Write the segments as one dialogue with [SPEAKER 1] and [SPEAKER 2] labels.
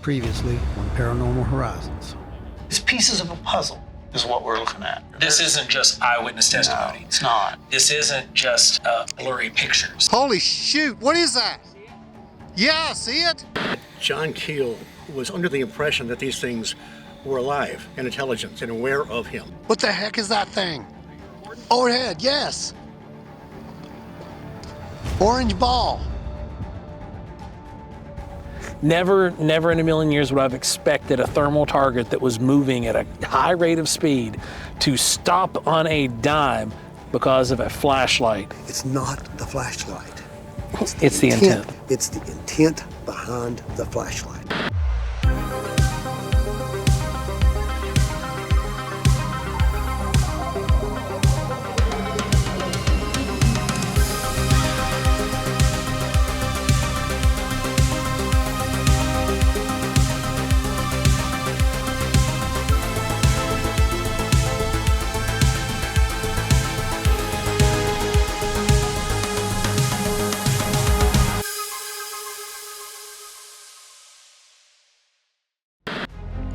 [SPEAKER 1] Previously on Paranormal Horizons.
[SPEAKER 2] It's pieces of a puzzle is what we're looking at.
[SPEAKER 3] This isn't just eyewitness testimony.
[SPEAKER 2] No, it's not.
[SPEAKER 3] This isn't just blurry pictures.
[SPEAKER 4] Holy shoot, what is that? Yeah, I see it.
[SPEAKER 5] John Keel was under the impression that these things were alive and intelligent and aware of him.
[SPEAKER 4] What the heck is that thing? Overhead, yes. Orange ball.
[SPEAKER 6] Never in a million years would I have expected a thermal target that was moving at a high rate of speed to stop on a dime because of a flashlight.
[SPEAKER 7] It's not the flashlight.
[SPEAKER 6] It's the intent.
[SPEAKER 7] It's the intent behind the flashlight.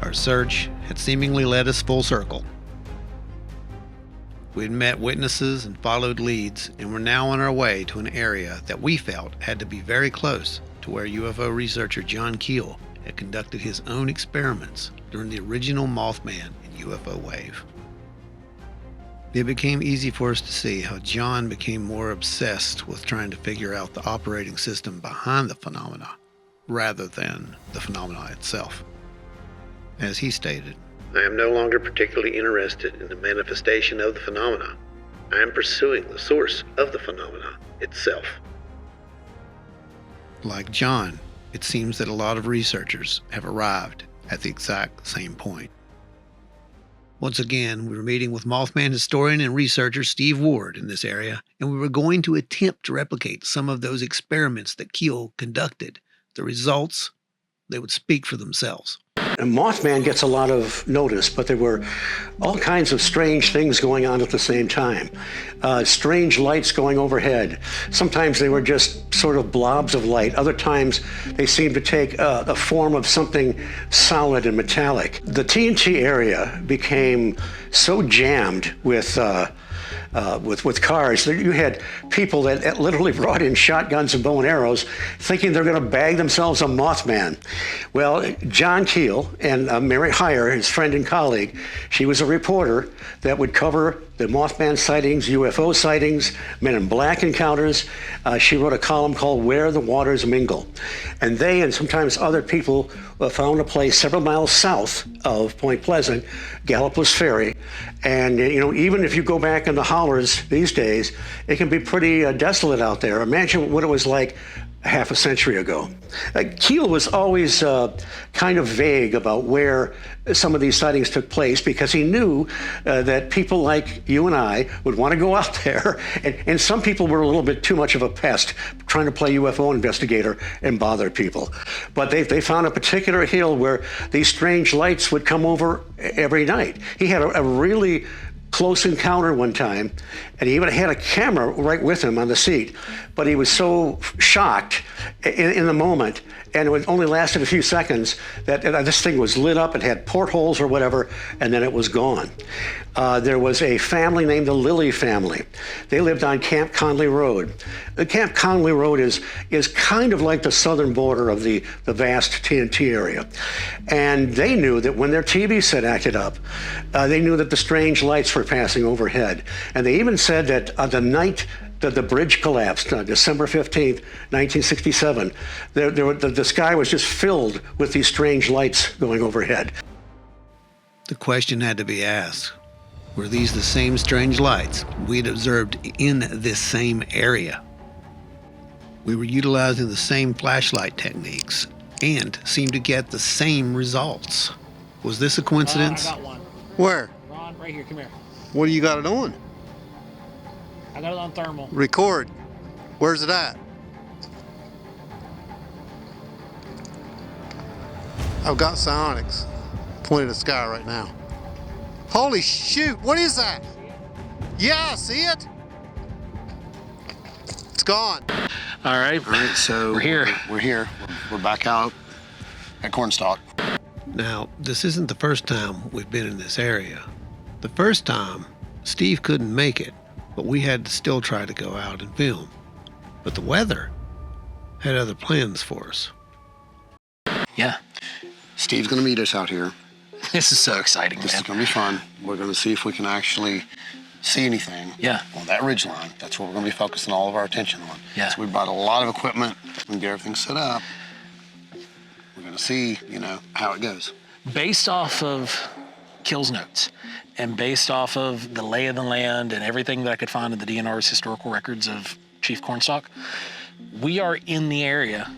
[SPEAKER 1] Our search had seemingly led us full circle. We had met witnesses and followed leads, and were now on our way to an area that we felt had to be very close to where UFO researcher John Keel had conducted his own experiments during the original Mothman and UFO wave. It became easy for us to see how John became more obsessed with trying to figure out the operating system behind the phenomena rather than the phenomena itself. As he stated, I am no longer particularly interested in the manifestation of the phenomena. I am pursuing the source of the phenomena itself. Like John, it seems that a lot of researchers have arrived at the exact same point. Once again, we were meeting with Mothman historian and researcher Steve Ward in this area, and we were going to attempt to replicate some of those experiments that Keel conducted. The results, they would speak for themselves.
[SPEAKER 5] And Mothman gets a lot of notice, but there were all kinds of strange things going on at the same time. Strange lights going overhead. Sometimes they were just sort of blobs of light. Other times they seemed to take a form of something solid and metallic. The TNT area became so jammed with cars that you had people that literally brought in shotguns and bow and arrows thinking they're going to bag themselves a Mothman. Well, John Keel and Mary Heyer, his friend and colleague, she was a reporter that would cover the Mothman sightings, UFO sightings, Men in Black encounters. She wrote a column called Where the Waters Mingle. And they and sometimes other people found a place several miles south of Point Pleasant, Gallipolis Ferry. And, you know, even if you go back in the hollers these days, it can be pretty desolate out there. Imagine what it was like half a century ago. Keel was always kind of vague about where some of these sightings took place because he knew that people like you and I would want to go out there, and some people were a little bit too much of a pest trying to play UFO investigator and bother people. But they found a particular hill where these strange lights would come over every night. He had a really close encounter one time, and he even had a camera right with him on the seat, but he was so shocked in the moment, and it only lasted a few seconds, that this thing was lit up, it had portholes or whatever, and then it was gone. There was a family named the Lilly family. They lived on Camp Conley Road. The Camp Conley Road is kind of like the southern border of the vast TNT area. And they knew that when their TV set acted up, they knew that the strange lights were passing overhead. And they even said that on the night that the bridge collapsed, December 15th, 1967, the sky was just filled with these strange lights going overhead.
[SPEAKER 1] The question had to be asked, were these the same strange lights we'd observed in this same area? We were utilizing the same flashlight techniques and seemed to get the same results. Was this a coincidence?
[SPEAKER 8] I got one.
[SPEAKER 4] Where?
[SPEAKER 8] Ron, right here, come here.
[SPEAKER 4] What do you got it on?
[SPEAKER 8] I got it on thermal.
[SPEAKER 4] Record. Where's it at? I've got psionics pointed at the sky right now. Holy shoot, what is that? Yeah, I see it. It's gone.
[SPEAKER 6] All right,
[SPEAKER 5] All right, so
[SPEAKER 6] we're here.
[SPEAKER 5] We're back out
[SPEAKER 4] at Cornstalk.
[SPEAKER 1] Now, this isn't the first time we've been in this area. The first time, Steve couldn't make it, but we had to still try to go out and film. But the weather had other plans for us.
[SPEAKER 3] Yeah.
[SPEAKER 4] Steve's going to meet us out here.
[SPEAKER 3] This is so exciting,
[SPEAKER 4] This
[SPEAKER 3] man.
[SPEAKER 4] is going to be fun. We're going to see if we can actually see anything on that ridge line. That's what we're going to be focusing all of our attention on.
[SPEAKER 3] Yeah.
[SPEAKER 4] So we brought a lot of equipment and get everything set up. We're going to see, how it goes.
[SPEAKER 3] Based off of Keel's notes and based off of the lay of the land and everything that I could find in the DNR's historical records of Chief Cornstalk, we are in the area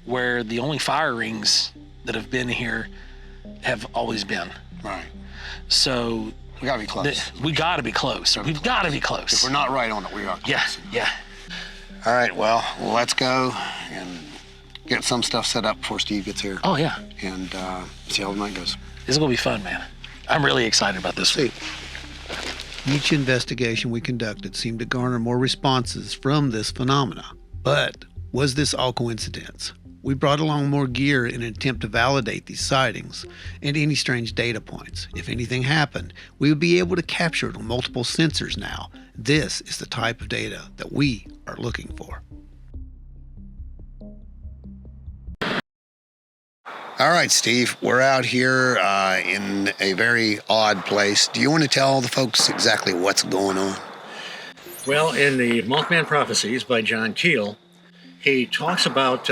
[SPEAKER 3] where the only fire rings that have been here have always been.
[SPEAKER 4] Right.
[SPEAKER 3] So
[SPEAKER 4] We got to be close.
[SPEAKER 3] we got to be close. We've got to be close.
[SPEAKER 4] If we're not right on it, we are close.
[SPEAKER 3] Yeah.
[SPEAKER 4] All right, well, let's go and get some stuff set up before Steve gets here.
[SPEAKER 3] Oh, yeah.
[SPEAKER 4] And see how the night goes.
[SPEAKER 3] This is going to be fun, man. I'm really excited about this one.
[SPEAKER 1] Each investigation we conducted seemed to garner more responses from this phenomena. But was this all coincidence? We brought along more gear in an attempt to validate these sightings and any strange data points. If anything happened, we would be able to capture it on multiple sensors now. This is the type of data that we are looking for.
[SPEAKER 4] All right, Steve, we're out here in a very odd place. Do you want to tell the folks exactly what's going on?
[SPEAKER 5] Well, in the Mothman Prophecies by John Keel, he talks about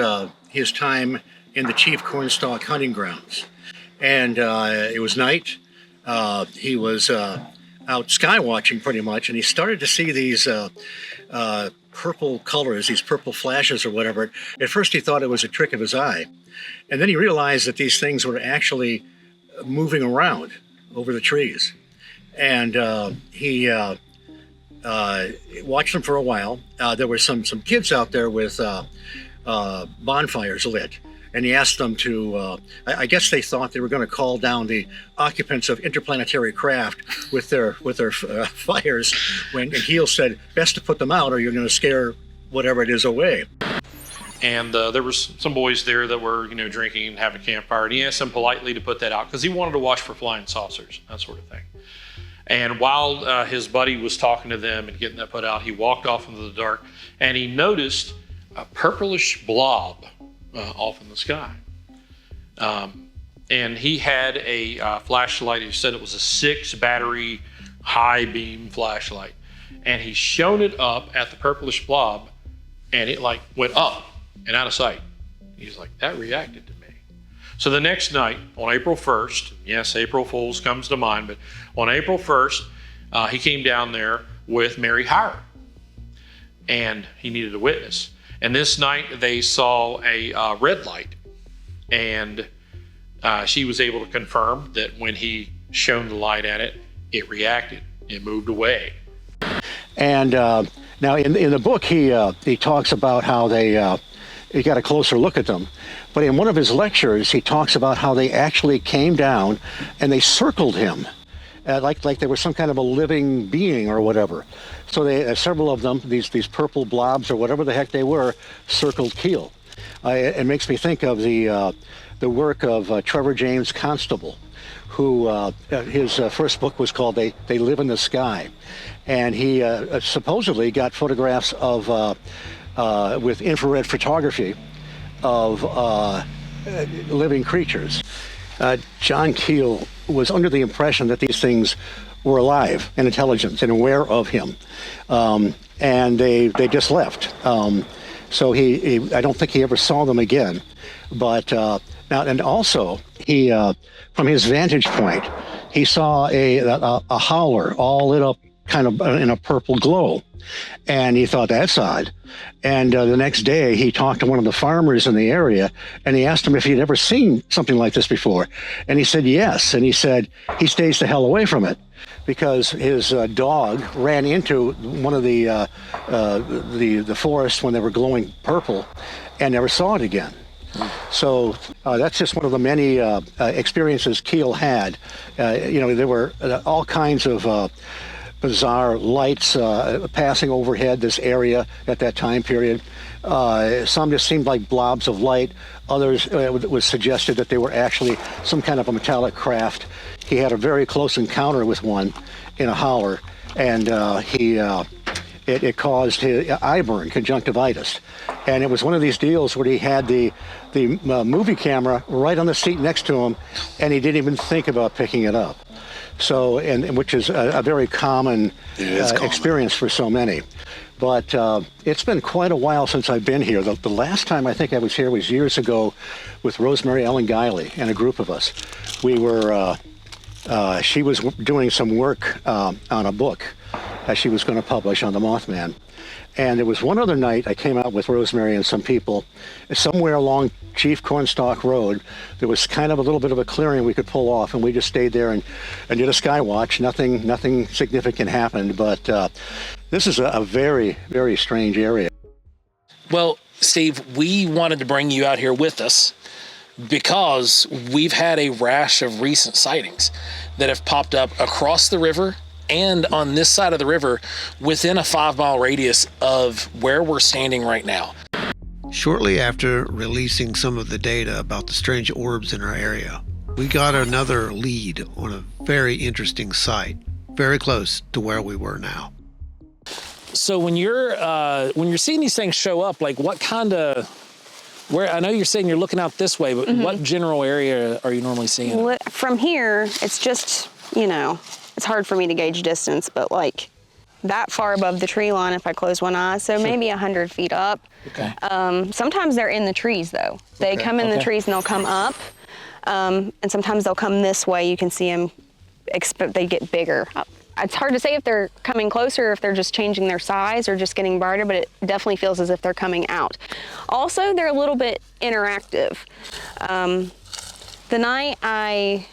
[SPEAKER 5] his time in the Chief Cornstalk hunting grounds. And it was night. He was out sky watching pretty much, and he started to see these purple colors, these purple flashes or whatever. At first he thought it was a trick of his eye. And then he realized that these things were actually moving around over the trees. And he watched them for a while. There were some kids out there with bonfires lit. And he asked them to, I guess they thought they were going to call down the occupants of interplanetary craft with their fires, when Keel said, best to put them out or you're going to scare whatever it is away.
[SPEAKER 9] And there was some boys there that were, drinking and having a campfire. And he asked them politely to put that out because he wanted to watch for flying saucers, that sort of thing. And while his buddy was talking to them and getting that put out, he walked off into the dark and he noticed a purplish blob off in the sky. And he had a flashlight. He said it was a 6-battery high beam flashlight. And he shone it up at the purplish blob and it went up and out of sight. He's like, that reacted to me. So the next night, on April 1st, yes, April Fools comes to mind, but on April 1st, he came down there with Mary Hire, and he needed a witness. And this night, they saw a red light, and she was able to confirm that when he shone the light at it, it reacted. It moved away.
[SPEAKER 5] And now in the book, he talks about how he got a closer look at them. But in one of his lectures, he talks about how they actually came down and they circled him, like they were some kind of a living being or whatever. So they several of them, these purple blobs or whatever the heck they were, circled Keel. It makes me think of the work of Trevor James Constable, who his first book was called They Live in the Sky. And he supposedly got photographs of with infrared photography of living creatures. John Keel was under the impression that these things were alive and intelligent and aware of him, and they just left. So I don't think he ever saw them again. But now, and also he, from his vantage point, he saw a howler all lit up kind of in a purple glow. And he thought, that's odd. And the next day, he talked to one of the farmers in the area, and he asked him if he'd ever seen something like this before. And he said, yes. And he said, he stays the hell away from it because his dog ran into one of the forests when they were glowing purple and never saw it again. So that's just one of the many experiences Keel had. There were all kinds of bizarre lights passing overhead this area at that time period. Some just seemed like blobs of light. Others, it was suggested that they were actually some kind of a metallic craft. He had a very close encounter with one in a holler, and it caused his eye burn, conjunctivitis. And it was one of these deals where he had the movie camera right on the seat next to him, and he didn't even think about picking it up. So, and which is a very common experience for so many. But it's been quite a while since I've been here. The last time I think I was here was years ago with Rosemary Ellen Guiley and a group of us. We were, she was doing some work on a book that she was going to publish on the Mothman. And there was one other night I came out with Rosemary and some people. Somewhere along Chief Cornstalk Road, there was kind of a little bit of a clearing we could pull off, and we just stayed there and did a sky watch. Nothing significant happened, but this is a very, very strange area.
[SPEAKER 6] Well, Steve, we wanted to bring you out here with us because we've had a rash of recent sightings that have popped up across the river and on this side of the river within a 5-mile radius of where we're standing right now.
[SPEAKER 1] Shortly after releasing some of the data about the strange orbs in our area, we got another lead on a very interesting site, very close to where we were now.
[SPEAKER 6] So when you're seeing these things show up, like what kind of, where, I know you're saying you're looking out this way, but what general area are you normally seeing?
[SPEAKER 10] From here, it's just, it's hard for me to gauge distance, but like that far above the tree line if I close one eye, so maybe 100 feet up.
[SPEAKER 6] Okay.
[SPEAKER 10] Sometimes they're in the trees though. They come in the trees and they'll come up, and sometimes they'll come this way. You can see them, they get bigger. It's hard to say if they're coming closer or if they're just changing their size or just getting brighter, but it definitely feels as if they're coming out. Also, they're a little bit interactive. The night I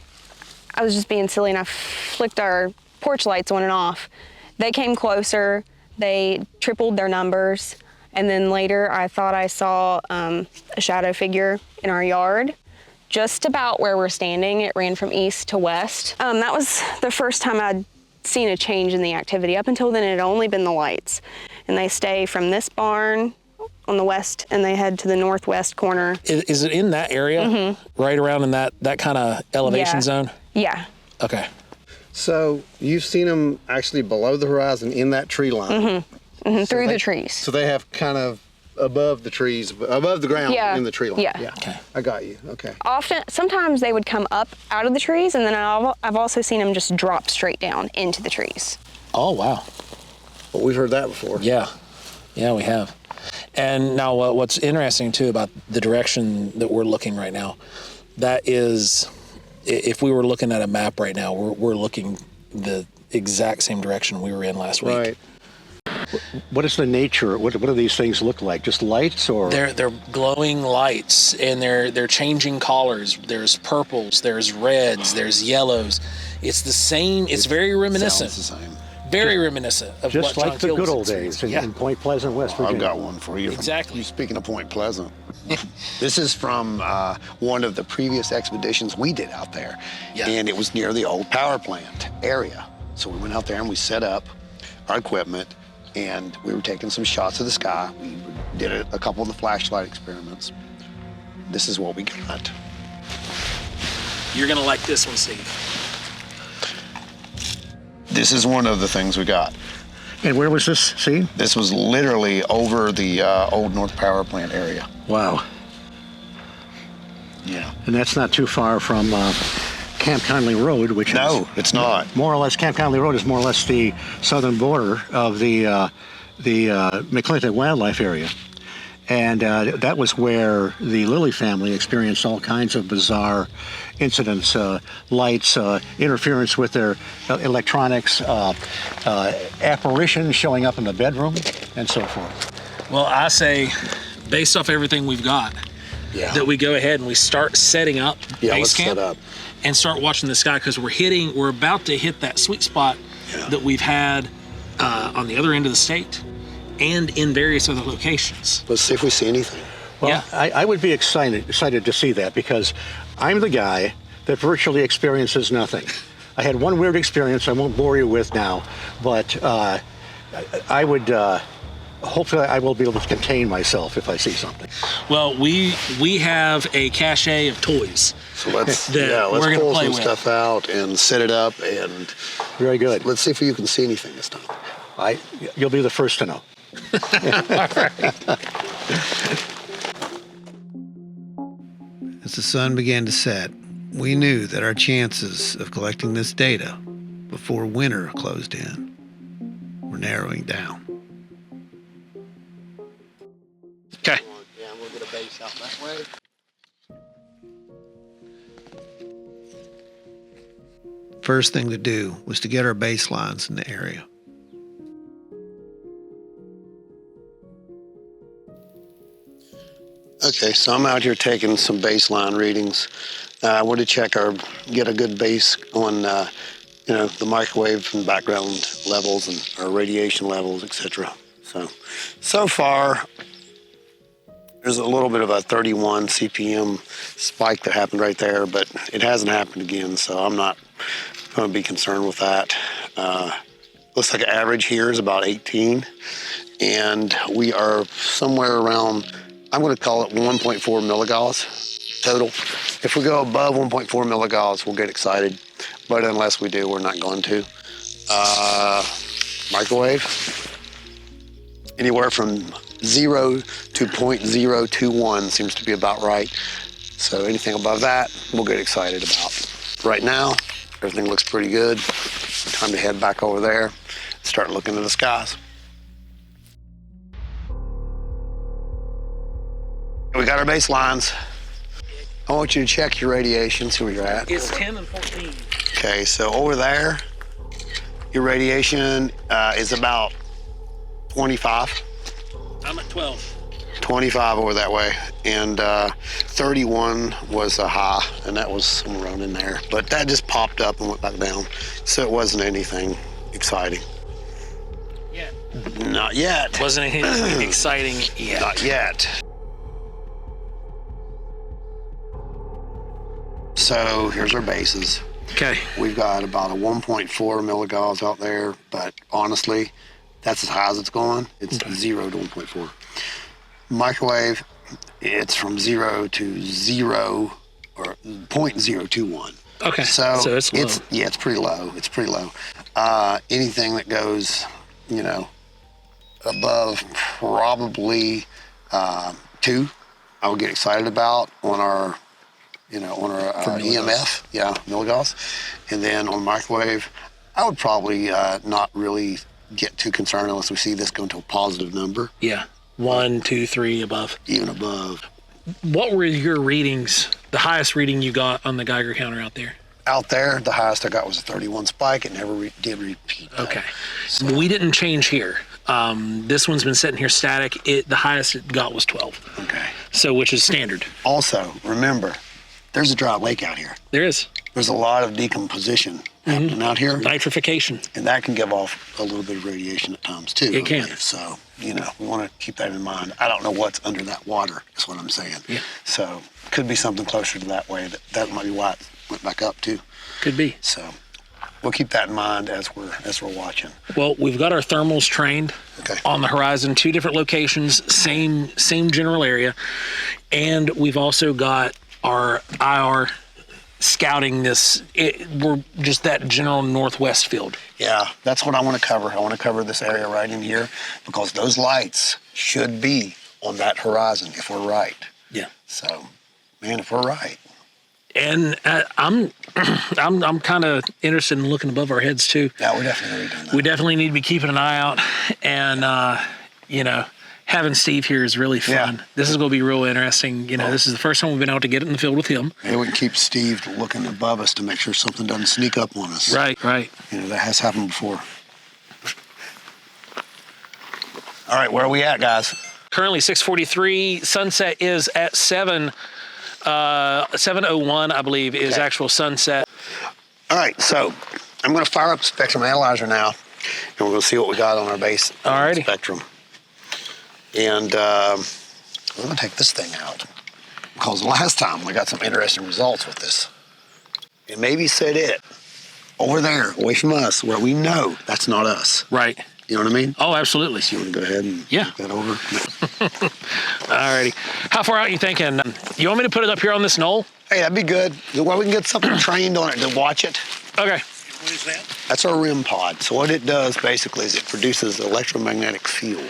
[SPEAKER 10] was just being silly and I flicked our porch lights on and off. They came closer, they tripled their numbers, and then later I thought I saw a shadow figure in our yard, just about where we're standing. It ran from east to west. That was the first time I'd seen a change in the activity. Up until then, it had only been the lights. And they stay from this barn on the west and they head to the northwest corner.
[SPEAKER 6] Is it in that area? Right around in that kind of elevation zone?
[SPEAKER 10] Yeah.
[SPEAKER 6] Okay.
[SPEAKER 4] So you've seen them actually below the horizon in that tree line?
[SPEAKER 10] Through the trees.
[SPEAKER 4] So they have kind of above the trees, above the ground in the tree line?
[SPEAKER 10] Yeah.
[SPEAKER 6] Okay.
[SPEAKER 4] I got you. Okay.
[SPEAKER 10] Sometimes they would come up out of the trees, and then I've also seen them just drop straight down into the trees.
[SPEAKER 6] Oh, wow.
[SPEAKER 4] Well, we've heard that before.
[SPEAKER 6] Yeah. Yeah, we have. And now what's interesting, too, about the direction that we're looking right now, that is, if we were looking at a map right now, we're looking the exact same direction we were in last week.
[SPEAKER 4] Right.
[SPEAKER 5] What is the nature? What do these things look like? Just lights, or
[SPEAKER 6] They're glowing lights, and they're changing colors. There's purples, there's reds, there's yellows. It's the same. It's very reminiscent.
[SPEAKER 11] Sounds the same.
[SPEAKER 6] Very reminiscent of
[SPEAKER 5] just
[SPEAKER 6] what
[SPEAKER 5] like
[SPEAKER 6] John
[SPEAKER 5] the
[SPEAKER 6] Keel
[SPEAKER 5] good
[SPEAKER 6] was
[SPEAKER 5] old days in Point Pleasant, West Virginia?
[SPEAKER 11] I've got one for you.
[SPEAKER 6] Exactly.
[SPEAKER 11] Speaking of Point Pleasant, this is from one of the previous expeditions we did out there.
[SPEAKER 6] Yeah.
[SPEAKER 11] And it was near the old power plant area. So we went out there and we set up our equipment, and we were taking some shots of the sky. We did a couple of the flashlight experiments. This is what we got.
[SPEAKER 6] You're gonna like this one, Steve.
[SPEAKER 11] This is one of the things we got.
[SPEAKER 5] And where was this seen?
[SPEAKER 11] This was literally over the old North Power Plant area.
[SPEAKER 5] Wow.
[SPEAKER 11] Yeah.
[SPEAKER 5] And that's not too far from Camp Conley Road, which
[SPEAKER 11] No,
[SPEAKER 5] is
[SPEAKER 11] it's not.
[SPEAKER 5] more or less, Camp Conley Road is more or less the southern border of the McClintock Wildlife Area. And that was where the Lilly family experienced all kinds of bizarre incidents, lights, interference with their electronics, apparitions showing up in the bedroom, and so forth.
[SPEAKER 6] Well, I say, based off everything we've got, that we go ahead and we start setting up base camp
[SPEAKER 11] set up.
[SPEAKER 6] and start watching the sky, because we're about to hit that sweet spot that we've had on the other end of the state and in various other locations.
[SPEAKER 11] Let's see if we see anything.
[SPEAKER 5] Well, I would be excited to see that, because I'm the guy that virtually experiences nothing. I had one weird experience I won't bore you with now, but I would, hopefully I will be able to contain myself if I see something.
[SPEAKER 6] Well, we have a cache of toys.
[SPEAKER 11] So let's
[SPEAKER 6] that we're gonna
[SPEAKER 11] pull
[SPEAKER 6] play
[SPEAKER 11] some
[SPEAKER 6] with.
[SPEAKER 11] stuff out and set it up, and
[SPEAKER 5] Very good.
[SPEAKER 11] let's see if you can see anything this time.
[SPEAKER 5] You'll be the first to know.
[SPEAKER 1] As the sun began to set, we knew that our chances of collecting this data before winter closed in were narrowing down.
[SPEAKER 6] Okay.
[SPEAKER 11] Yeah, we'll get a base out that way.
[SPEAKER 1] First thing to do was to get our baselines in the area.
[SPEAKER 11] Okay, so I'm out here taking some baseline readings. I want to get a good base on, the microwave and background levels and our radiation levels, etc. So far, there's a little bit of a 31 CPM spike that happened right there, but it hasn't happened again, so I'm not going to be concerned with that. Looks like average here is about 18, and we are somewhere around, I'm going to call it 1.4 milligauss total. If we go above 1.4 milligauss, we'll get excited, but unless we do, we're not going to. Microwave, anywhere from 0 to 0.021 seems to be about right. So anything above that, we'll get excited about. Right now, everything looks pretty good. Time to head back over there and start looking at the skies. We got our baselines. I want you to check your radiation, see where you're at.
[SPEAKER 6] It's 10 and 14.
[SPEAKER 11] Okay, so over there, your radiation is about 25.
[SPEAKER 6] I'm at 12.
[SPEAKER 11] 25 over that way, and 31 was a high, and that was somewhere around in there. But that just popped up and went back down, so it wasn't anything exciting.
[SPEAKER 6] Yeah.
[SPEAKER 11] Not yet.
[SPEAKER 6] Wasn't anything exciting yet.
[SPEAKER 11] Not yet. So here's our bases.
[SPEAKER 6] Okay.
[SPEAKER 11] We've got about a 1.4 milligauss out there, but honestly, that's as high as it's going. It's 0 to 1.4. Microwave, it's from 0 to 0 or 0.021.
[SPEAKER 6] Okay.
[SPEAKER 11] So
[SPEAKER 6] it's low.
[SPEAKER 11] It's pretty low. It's pretty low. Anything that goes, above probably 2, I would get excited about on our EMF, milligauss. And then on microwave, I would probably not really get too concerned unless we see this go into a positive number.
[SPEAKER 6] Yeah. 1, 2, 3 above.
[SPEAKER 11] Even above.
[SPEAKER 6] What were your readings, the highest reading you got on the Geiger counter out there?
[SPEAKER 11] Out there, the highest I got was a 31 spike. It never did repeat that.
[SPEAKER 6] Okay. So we didn't change here. This one's been sitting here static. The highest it got was 12.
[SPEAKER 11] Okay.
[SPEAKER 6] So, which is standard.
[SPEAKER 11] Also, remember, there's a dry lake out here.
[SPEAKER 6] There is.
[SPEAKER 11] There's a lot of decomposition happening out here.
[SPEAKER 6] Nitrification.
[SPEAKER 11] And that can give off a little bit of radiation at times, too.
[SPEAKER 6] It can.
[SPEAKER 11] So, we want to keep that in mind. I don't know what's under that water, is what I'm saying.
[SPEAKER 6] Yeah.
[SPEAKER 11] So, could be something closer to that way. That might be why it went back up, too.
[SPEAKER 6] Could be.
[SPEAKER 11] So, we'll keep that in mind as we're watching.
[SPEAKER 6] Well, we've got our thermals trained on the horizon, 2 different locations, same general area. And we've also got our IR scouting we're just that general northwest field.
[SPEAKER 11] Yeah, that's what I want to cover. I want to cover this area right in here because those lights should be on that horizon if we're right.
[SPEAKER 6] Yeah.
[SPEAKER 11] So, man, if we're right.
[SPEAKER 6] And I'm kind of interested in looking above our heads too.
[SPEAKER 11] Yeah, we're definitely doing that.
[SPEAKER 6] We definitely need to be keeping an eye out, and having Steve here is really fun. Yeah. This is going to be real interesting. This is the first time we've been able to get it in the field with him.
[SPEAKER 11] Hey, we can keep Steve looking above us to make sure something doesn't sneak up on us.
[SPEAKER 6] Right.
[SPEAKER 11] That has happened before. All right, where are we at, guys?
[SPEAKER 6] Currently 6:43. Sunset is at 7:01, I believe, is actual sunset.
[SPEAKER 11] All right, so I'm going to fire up the spectrum analyzer now, and we're going to see what we got on our base spectrum. And we're going to take this thing out because last time we got some interesting results with this. It maybe said it, over there, away from us, where we know that's not us.
[SPEAKER 6] Right.
[SPEAKER 11] You know what I mean?
[SPEAKER 6] Oh, absolutely.
[SPEAKER 11] So you want to go ahead and
[SPEAKER 6] Yeah.
[SPEAKER 11] take that over?
[SPEAKER 6] Alrighty. How far out are you thinking? You want me to put it up here on this knoll?
[SPEAKER 11] Hey, that'd be good. Well, we can get something trained on it to watch it.
[SPEAKER 6] Okay.
[SPEAKER 11] What is that? That's our REM pod. So what it does basically is it produces electromagnetic field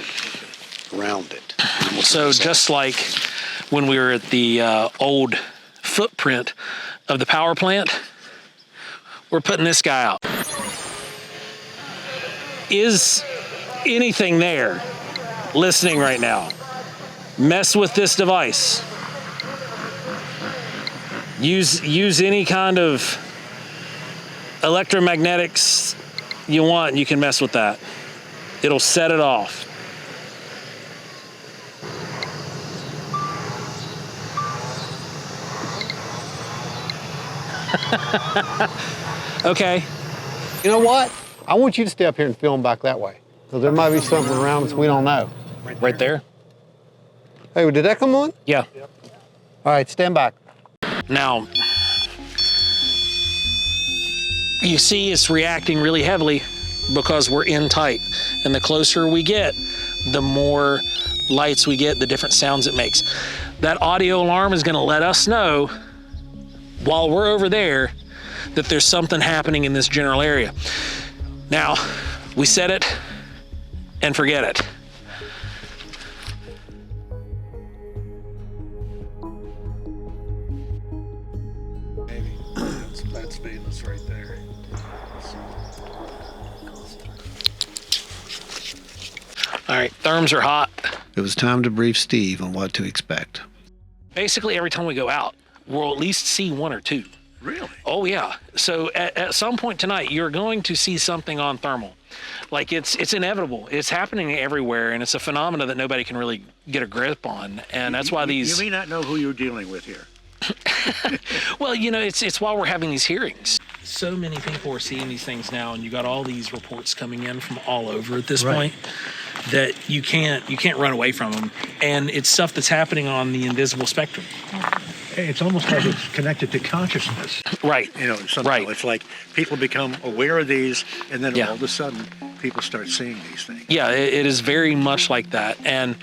[SPEAKER 11] around it.
[SPEAKER 6] So just like when we were at the old footprint of the power plant, we're putting this guy out. Is anything there listening right now? Mess with this device. Use any kind of electromagnetics you want, you can mess with that. It'll set it off. Okay.
[SPEAKER 4] You know what? I want you to stay up here and film back that way. Because there might be something around us we don't know.
[SPEAKER 6] Right there?
[SPEAKER 4] Hey, did that come on?
[SPEAKER 6] Yeah.
[SPEAKER 4] All right, stand back.
[SPEAKER 6] Now, you see it's reacting really heavily because we're in tight. And the closer we get, the more lights we get, the different sounds it makes. That audio alarm is gonna let us know while we're over there that there's something happening in this general area. Now, we set it and forget it.
[SPEAKER 11] Maybe. That's Venus right there.
[SPEAKER 6] All right, therms are hot.
[SPEAKER 1] It was time to brief Steve on what to expect.
[SPEAKER 6] Basically, every time we go out, we'll at least see one or two.
[SPEAKER 11] Really?
[SPEAKER 6] Oh yeah. So at some point tonight, you're going to see something on thermal. Like it's inevitable. It's happening everywhere, and it's a phenomena that nobody can really get a grip on. And that's why these.
[SPEAKER 12] You may not know who you're dealing with here.
[SPEAKER 6] Well, you know, it's why we're having these hearings. So many people are seeing these things now, and you got all these reports coming in from all over at this point that you can't run away from them. And it's stuff that's happening on the invisible spectrum.
[SPEAKER 12] It's almost like it's connected to consciousness.
[SPEAKER 6] Right.
[SPEAKER 12] You know, somehow.
[SPEAKER 6] Right.
[SPEAKER 12] It's like people become aware of these, and then
[SPEAKER 6] Yeah.
[SPEAKER 12] all of a sudden, people start seeing these things.
[SPEAKER 6] Yeah, it is very much like that. And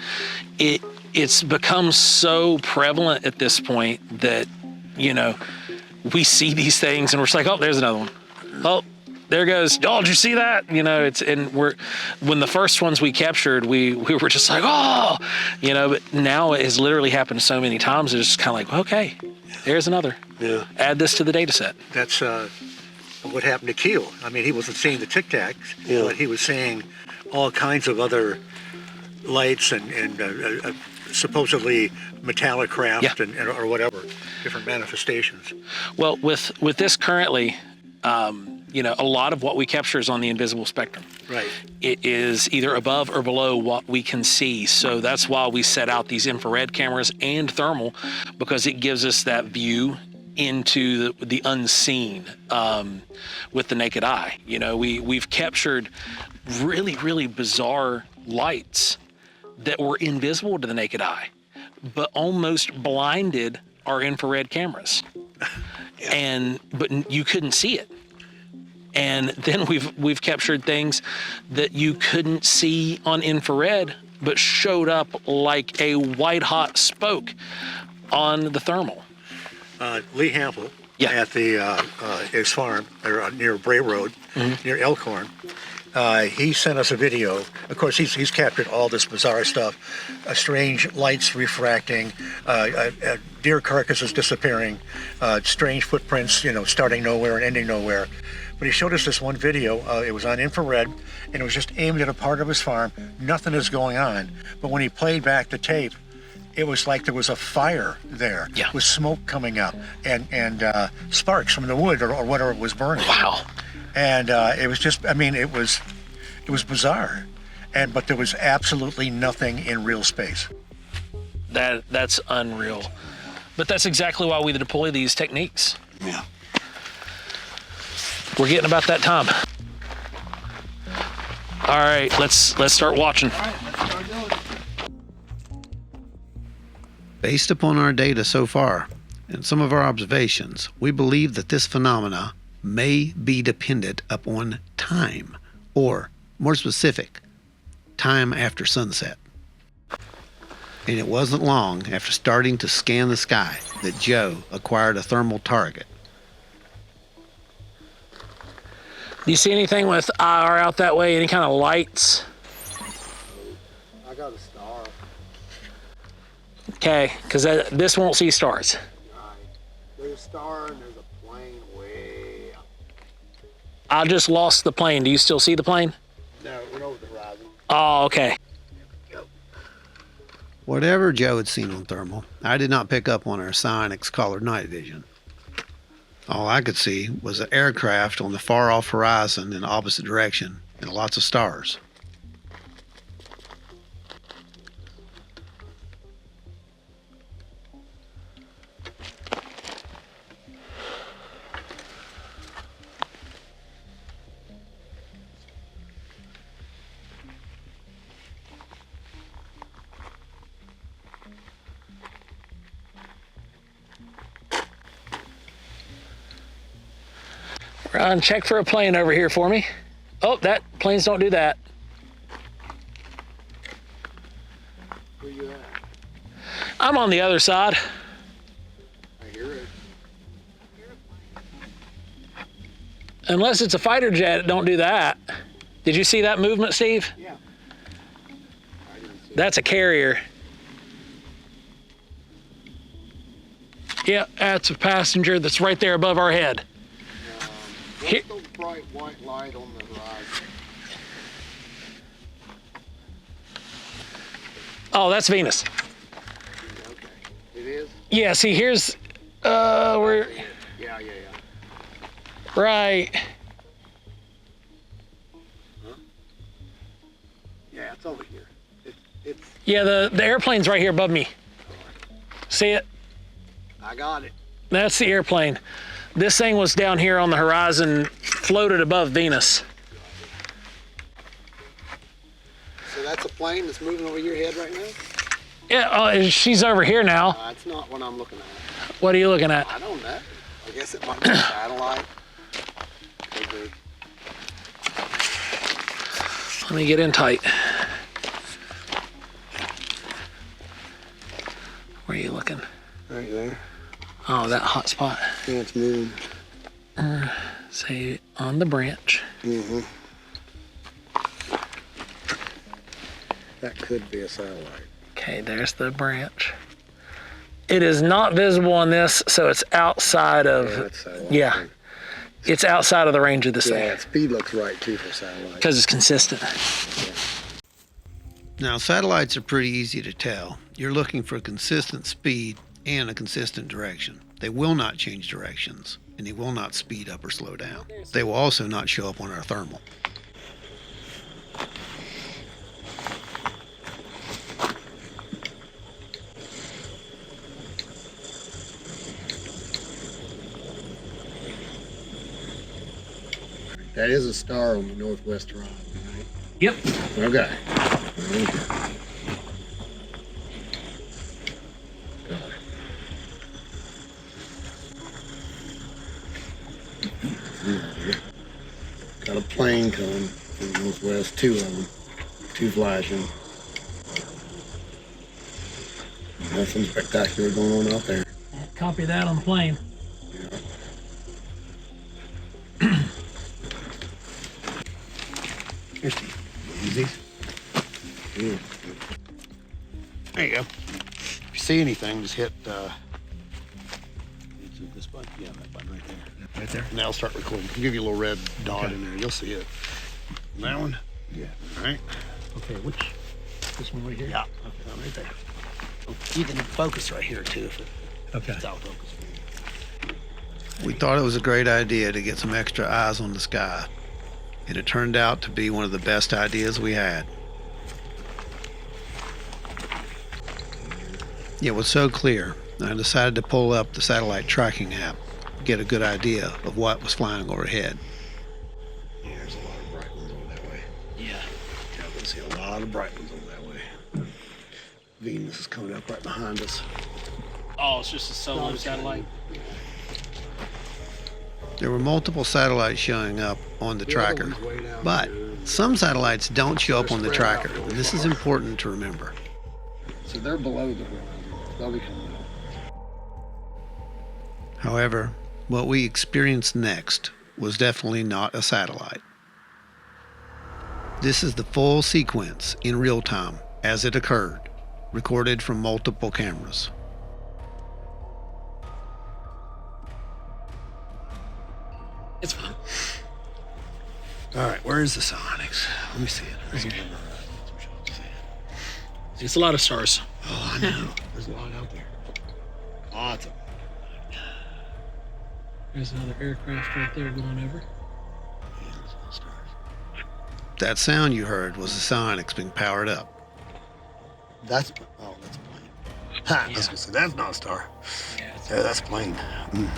[SPEAKER 6] it's become so prevalent at this point that, you know, we see these things and we're just like, oh, there's another one. Oh, there goes. Oh, did you see that? You know, when the first ones we captured, we were just like, oh, you know, but now it has literally happened so many times. It's just kind of like, okay, there's another.
[SPEAKER 12] Yeah.
[SPEAKER 6] Add this to the data set.
[SPEAKER 12] That's what happened to Keel. I mean, he wasn't seeing the Tic Tacs, but he was seeing all kinds of other lights and supposedly metallic craft or whatever, different manifestations.
[SPEAKER 6] Well, with this currently, you know, a lot of what we capture is on the invisible spectrum.
[SPEAKER 12] Right.
[SPEAKER 6] It is either above or below what we can see. So that's why we set out these infrared cameras and thermal, because it gives us that view into the unseen with the naked eye. You know, we've captured really, really bizarre lights that were invisible to the naked eye, but almost blinded our infrared cameras. But you couldn't see it. And then we've captured things that you couldn't see on infrared, but showed up like a white hot spoke on the thermal.
[SPEAKER 12] Lee Hampel at his farm near Bray Road, near Elkhorn. He sent us a video. Of course, he's captured all this bizarre stuff, strange lights refracting, deer carcasses disappearing, strange footprints, you know, starting nowhere and ending nowhere. But he showed us this one video. It was on infrared, and it was just aimed at a part of his farm. Nothing is going on. But when he played back the tape, it was like there was a fire there with smoke coming up and sparks from the wood or whatever was burning.
[SPEAKER 6] Wow.
[SPEAKER 12] And it was just, I mean, it was bizarre. But there was absolutely nothing in real space.
[SPEAKER 6] That's unreal. But that's exactly why we deploy these techniques.
[SPEAKER 11] Yeah.
[SPEAKER 6] We're getting about that time. All right, let's start watching.
[SPEAKER 7] All right, let's start doing it.
[SPEAKER 1] Based upon our data so far and some of our observations, we believe that this phenomena may be dependent upon time, or more specific, time after sunset. And it wasn't long after starting to scan the sky that Joe acquired a thermal target.
[SPEAKER 6] Do you see anything with IR out that way? Any kind of lights?
[SPEAKER 4] I got a star.
[SPEAKER 6] Okay, because this won't see stars.
[SPEAKER 4] There's a star and there's a plane way up.
[SPEAKER 6] I just lost the plane. Do you still see the plane?
[SPEAKER 4] No, it went over the horizon.
[SPEAKER 6] Oh, okay.
[SPEAKER 1] Whatever Joe had seen on thermal, I did not pick up on our psionics collared night vision. All I could see was an aircraft on the far off horizon in the opposite direction and lots of stars.
[SPEAKER 6] Ron, check for a plane over here for me. Oh, planes don't do that.
[SPEAKER 4] Where you at?
[SPEAKER 6] I'm on the other side.
[SPEAKER 4] I hear it.
[SPEAKER 6] Unless it's a fighter jet, it don't do that. Did you see that movement, Steve?
[SPEAKER 4] Yeah.
[SPEAKER 6] That's a carrier. Yeah, that's a passenger that's right there above our head.
[SPEAKER 4] What's the bright white light on the horizon?
[SPEAKER 6] Oh, that's Venus.
[SPEAKER 4] Okay. It is?
[SPEAKER 6] Yeah, see, here's, we're
[SPEAKER 4] Yeah.
[SPEAKER 6] right.
[SPEAKER 4] Huh? Yeah, it's over here. It's.
[SPEAKER 6] Yeah, the airplane's right here above me. See it?
[SPEAKER 4] I got it.
[SPEAKER 6] That's the airplane. This thing was down here on the horizon, floated above Venus.
[SPEAKER 4] So that's a plane that's moving over your head right now?
[SPEAKER 6] Yeah, she's over here now.
[SPEAKER 4] That's not what I'm looking at.
[SPEAKER 6] What are you looking at?
[SPEAKER 4] I don't know. I guess it might be a satellite. Maybe.
[SPEAKER 6] Let me get in tight. Where are you looking?
[SPEAKER 4] Right there.
[SPEAKER 6] Oh, that hot spot.
[SPEAKER 4] Yeah, it's moving.
[SPEAKER 6] Say on the branch.
[SPEAKER 4] Mm-hmm. That could be a satellite.
[SPEAKER 6] Okay, there's the branch. It is not visible on this, so it's outside of. Yeah, it's outside of the range of this thing.
[SPEAKER 4] Yeah, speed looks right too for satellite.
[SPEAKER 6] Because it's consistent.
[SPEAKER 1] Now, satellites are pretty easy to tell. You're looking for a consistent speed and a consistent direction. They will not change directions, and they will not speed up or slow down. They will also not show up on our thermal.
[SPEAKER 4] That is a star on the northwest horizon, right?
[SPEAKER 6] Yep.
[SPEAKER 4] Okay. Got a plane coming from the northwest, two of them, two flashing. Nothing spectacular going on out there.
[SPEAKER 6] Copy that on the plane.
[SPEAKER 11] Here, Steve. Use these. There you go. If you see anything, just hit this button. Yeah, that button right there.
[SPEAKER 1] Right there?
[SPEAKER 11] And that'll start recording. I'll give you a little red dot in there. You'll see it. That one?
[SPEAKER 1] Yeah.
[SPEAKER 11] All right.
[SPEAKER 1] Okay, this one right here?
[SPEAKER 11] Yeah. Okay, right there. You can focus right here too if it's out of focus.
[SPEAKER 1] We thought it was a great idea to get some extra eyes on the sky, and it turned out to be one of the best ideas we had. It was so clear, I decided to pull up the satellite tracking app, get a good idea of what was flying overhead.
[SPEAKER 11] Yeah, there's a lot of bright ones over that way.
[SPEAKER 6] Yeah.
[SPEAKER 11] Yeah, I can see a lot of bright ones over that way. Venus is coming up right behind us.
[SPEAKER 8] Oh, it's just a solo satellite.
[SPEAKER 1] There were multiple satellites showing up on the tracker, but some satellites don't show up on the tracker, and this is important to remember.
[SPEAKER 7] So they're below the horizon. They'll be coming up.
[SPEAKER 1] However, what we experienced next was definitely not a satellite. This is the full sequence in real time as it occurred, recorded from multiple cameras.
[SPEAKER 7] It's fine. All right, where is the Sonics? Let me see it. Right here.
[SPEAKER 6] It's a lot of stars.
[SPEAKER 7] Oh, I know. There's a lot out there. Lots of them.
[SPEAKER 8] There's another aircraft right there going over.
[SPEAKER 7] Yeah, there's a lot of stars.
[SPEAKER 1] That sound you heard was the Sonics being powered up.
[SPEAKER 7] That's a plane. Ha! I was gonna say that's not a star. Yeah, that's a plane. Mm.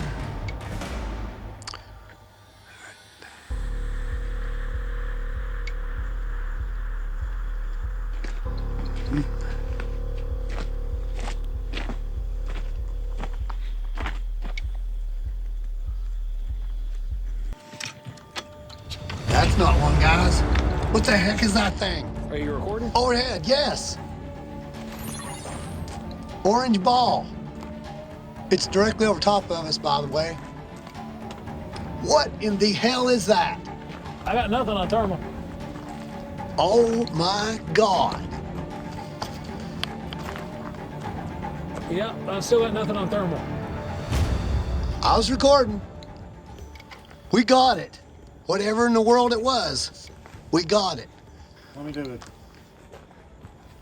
[SPEAKER 7] That's not one, guys. What the heck is that thing?
[SPEAKER 6] Are you recording?
[SPEAKER 7] Overhead, yes. Orange ball. It's directly over top of us, by the way. What in the hell is that?
[SPEAKER 8] I got nothing on thermal.
[SPEAKER 7] Oh my God.
[SPEAKER 8] Yep, I still got nothing on thermal.
[SPEAKER 7] I was recording. We got it. Whatever in the world it was, we got it.
[SPEAKER 12] Want me to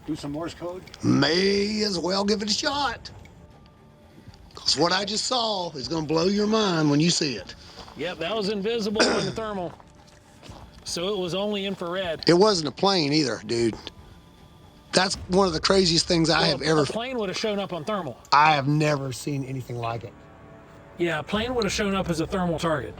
[SPEAKER 12] do some Morse code?
[SPEAKER 7] May as well give it a shot. Because what I just saw is going to blow your mind when you see it.
[SPEAKER 6] Yep, that was invisible on the thermal. So it was only infrared.
[SPEAKER 7] It wasn't a plane either, dude. That's one of the craziest things I have ever.
[SPEAKER 8] A plane would have shown up on thermal.
[SPEAKER 7] I have never seen anything like it.
[SPEAKER 8] Yeah, a plane would have shown up as a thermal target.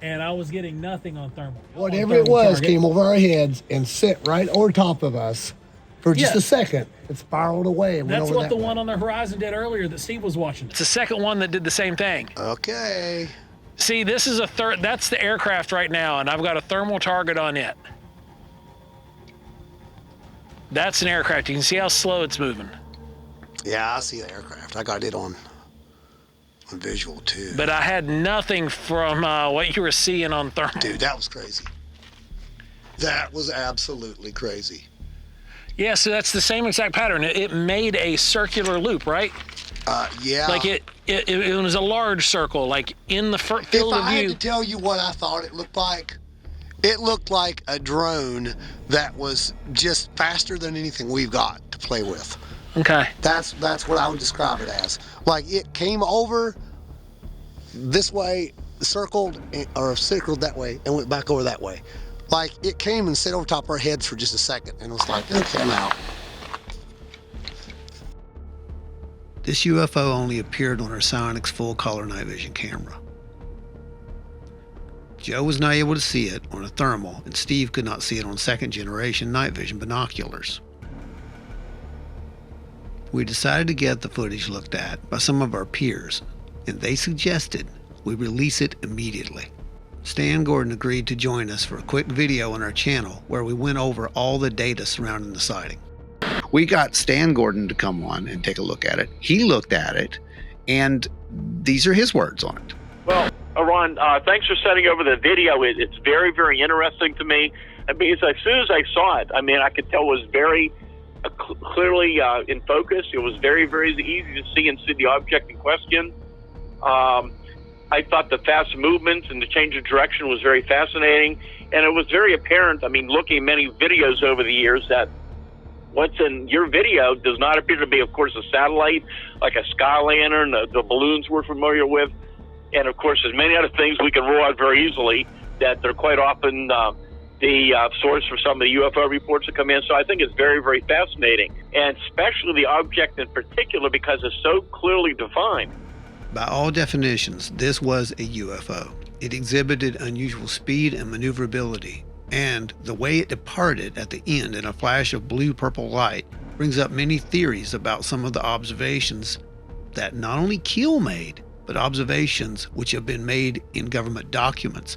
[SPEAKER 8] And I was getting nothing on thermal.
[SPEAKER 7] Whatever it was came over our heads and sit right over top of us for just a second. It spiraled away. And
[SPEAKER 8] That's
[SPEAKER 7] went over
[SPEAKER 8] what
[SPEAKER 7] that
[SPEAKER 8] the
[SPEAKER 7] way.
[SPEAKER 8] one on the horizon did earlier that Steve was watching.
[SPEAKER 6] It's the second one that did the same thing.
[SPEAKER 7] Okay.
[SPEAKER 6] See, this is that's the aircraft right now, and I've got a thermal target on it. That's an aircraft. You can see how slow it's moving.
[SPEAKER 7] Yeah, I see the aircraft. I got it on visual too.
[SPEAKER 6] But I had nothing from what you were seeing on thermal.
[SPEAKER 7] Dude, that was crazy. That was absolutely crazy.
[SPEAKER 6] Yeah, so that's the same exact pattern. It made a circular loop, right?
[SPEAKER 7] Yeah.
[SPEAKER 6] Like it was a large circle, like in the field of view.
[SPEAKER 7] If I had to tell you what I thought it looked like a drone that was just faster than anything we've got to play with.
[SPEAKER 6] Okay.
[SPEAKER 7] That's what I would describe it as. Like it came over this way, circled that way, and went back over that way. Like it came and sat over top of our heads for just a second, and it was like, okay, I'm out.
[SPEAKER 1] This UFO only appeared on our Sonics full color night vision camera. Joe was not able to see it on a thermal, and Steve could not see it on second generation night vision binoculars. We decided to get the footage looked at by some of our peers, and they suggested we release it immediately. Stan Gordon agreed to join us for a quick video on our channel where we went over all the data surrounding the sighting. We got Stan Gordon to come on and take a look at it. He looked at it, and these are his words on it.
[SPEAKER 13] Well, Ron, thanks for sending over the video. It's very, very interesting to me. I mean, as soon as I saw it, I mean, I could tell it was very clearly in focus. It was very, very easy to see and see the object in question. I thought the fast movements and the change of direction was very fascinating, and it was very apparent. I mean, looking at many videos over the years, that what's in your video does not appear to be, of course, a satellite, like a sky lantern, the balloons we're familiar with. And, of course, there's many other things we can rule out very easily that they're quite often the source for some of the UFO reports that come in. So I think it's very, very fascinating, and especially the object in particular because it's so clearly defined.
[SPEAKER 1] By all definitions, this was a UFO. It exhibited unusual speed and maneuverability, and the way it departed at the end in a flash of blue-purple light brings up many theories about some of the observations that not only Keel made, but observations which have been made in government documents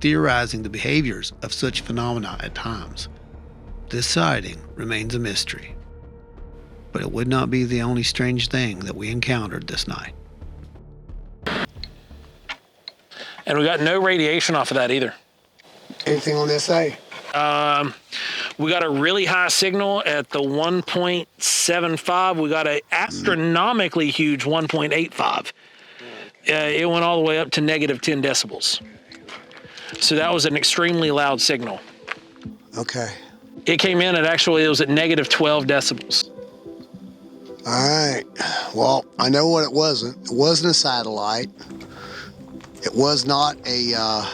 [SPEAKER 1] theorizing the behaviors of such phenomena at times. This sighting remains a mystery, but it would not be the only strange thing that we encountered this night.
[SPEAKER 6] And we got no radiation off of that either.
[SPEAKER 7] Anything on this SA?
[SPEAKER 6] We got a really high signal at the 1.75. We got an astronomically huge 1.85. It went all the way up to negative 10 decibels. So that was an extremely loud signal.
[SPEAKER 7] Okay.
[SPEAKER 6] It came in at it was at negative 12 decibels.
[SPEAKER 7] All right. Well, I know what it wasn't. It wasn't a satellite. It was not a,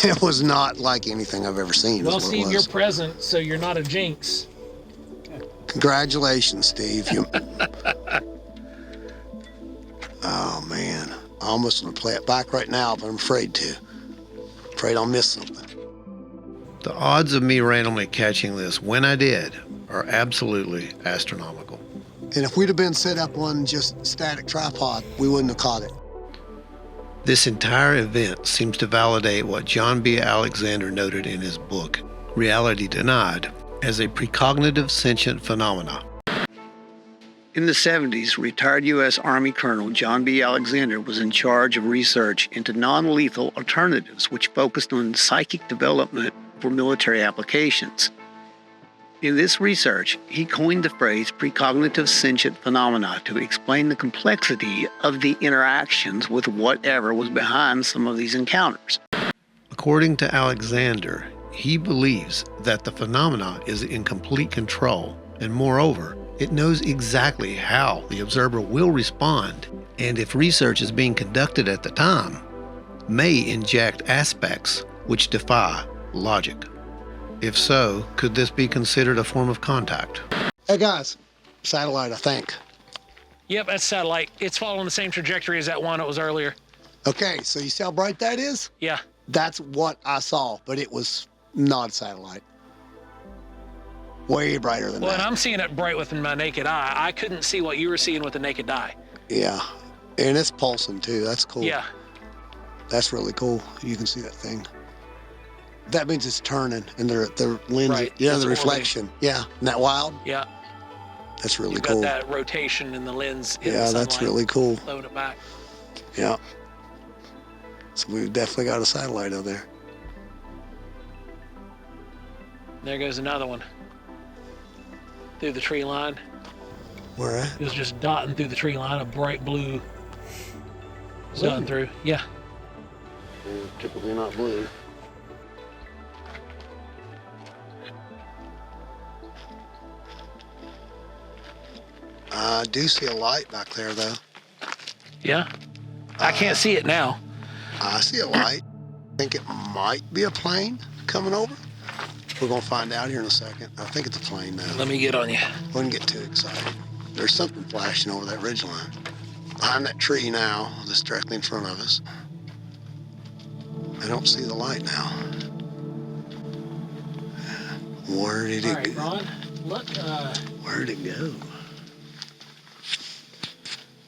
[SPEAKER 7] it was not like anything I've ever seen.
[SPEAKER 8] Well, Steve, you're present, so you're not a jinx.
[SPEAKER 7] Congratulations, Steve. Oh, man. I almost want to play it back right now, but I'm afraid to. Afraid I'll miss something.
[SPEAKER 1] The odds of me randomly catching this when I did are absolutely astronomical.
[SPEAKER 7] And if we'd have been set up on just static tripod, we wouldn't have caught it.
[SPEAKER 1] This entire event seems to validate what John B. Alexander noted in his book, Reality Denied, as a precognitive sentient phenomena. In the 70s, retired U.S. Army Colonel John B. Alexander was in charge of research into non-lethal alternatives which focused on psychic development for military applications. In this research, he coined the phrase precognitive sentient phenomena to explain the complexity of the interactions with whatever was behind some of these encounters. According to Alexander, he believes that the phenomena is in complete control, and moreover, it knows exactly how the observer will respond, and if research is being conducted at the time, may inject aspects which defy logic. If so, could this be considered a form of contact?
[SPEAKER 7] Hey guys, satellite, I think.
[SPEAKER 6] Yep, that's satellite. It's following the same trajectory as that one it was earlier.
[SPEAKER 7] Okay, so you see how bright that is?
[SPEAKER 6] Yeah.
[SPEAKER 7] That's what I saw, but it was not a satellite. Way brighter than
[SPEAKER 6] Well,
[SPEAKER 7] that.
[SPEAKER 6] and I'm seeing it bright with my naked eye. I couldn't see what you were seeing with the naked eye.
[SPEAKER 7] Yeah, and it's pulsing too. That's cool.
[SPEAKER 6] Yeah.
[SPEAKER 7] That's really cool. You can see that thing. That means it's turning, and the lens,
[SPEAKER 6] Right.
[SPEAKER 7] yeah,
[SPEAKER 6] It's
[SPEAKER 7] the reflection. Yeah, isn't that wild?
[SPEAKER 6] Yeah.
[SPEAKER 7] That's really
[SPEAKER 6] You've
[SPEAKER 7] cool.
[SPEAKER 6] got that rotation in the lens in the
[SPEAKER 7] Yeah,
[SPEAKER 6] sunlight,
[SPEAKER 7] that's really cool.
[SPEAKER 6] flowing it back.
[SPEAKER 7] Yeah. So we've definitely got a satellite out there.
[SPEAKER 6] There goes another one. Through the tree line.
[SPEAKER 7] Where at?
[SPEAKER 8] It was just dotting through the tree line, a bright blue dotting through. Yeah.
[SPEAKER 7] Typically not blue. I do see a light back there, though.
[SPEAKER 6] Yeah. I can't see it now.
[SPEAKER 7] I see a light. I think it might be a plane coming over. We're going to find out here in a second. I think it's a plane, though.
[SPEAKER 6] Let me get on you.
[SPEAKER 7] Wouldn't get too excited. There's something flashing over that ridge line. Behind that tree now, that's directly in front of us. I don't see the light now. Where did
[SPEAKER 8] All
[SPEAKER 7] it
[SPEAKER 8] right,
[SPEAKER 7] go?
[SPEAKER 8] Ron, look.
[SPEAKER 7] Where did it go?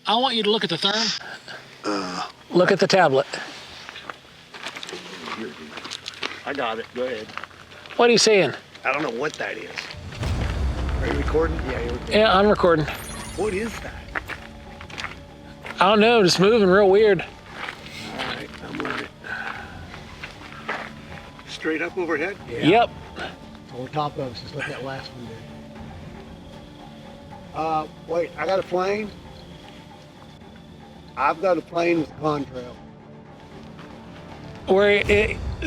[SPEAKER 8] I want you to look at the therm.
[SPEAKER 6] Look at the tablet.
[SPEAKER 7] I got it. Go ahead.
[SPEAKER 6] What are you seeing?
[SPEAKER 7] I don't know what that is. Are you recording? Yeah, you're recording.
[SPEAKER 6] Yeah, I'm recording.
[SPEAKER 7] What is that?
[SPEAKER 6] I don't know, just moving real weird.
[SPEAKER 7] All right, I'm on it.
[SPEAKER 12] Straight up overhead?
[SPEAKER 7] Yeah.
[SPEAKER 6] Yep.
[SPEAKER 7] On top of us, just like that last one did. Wait, I got a plane. I've got a plane with a contrail.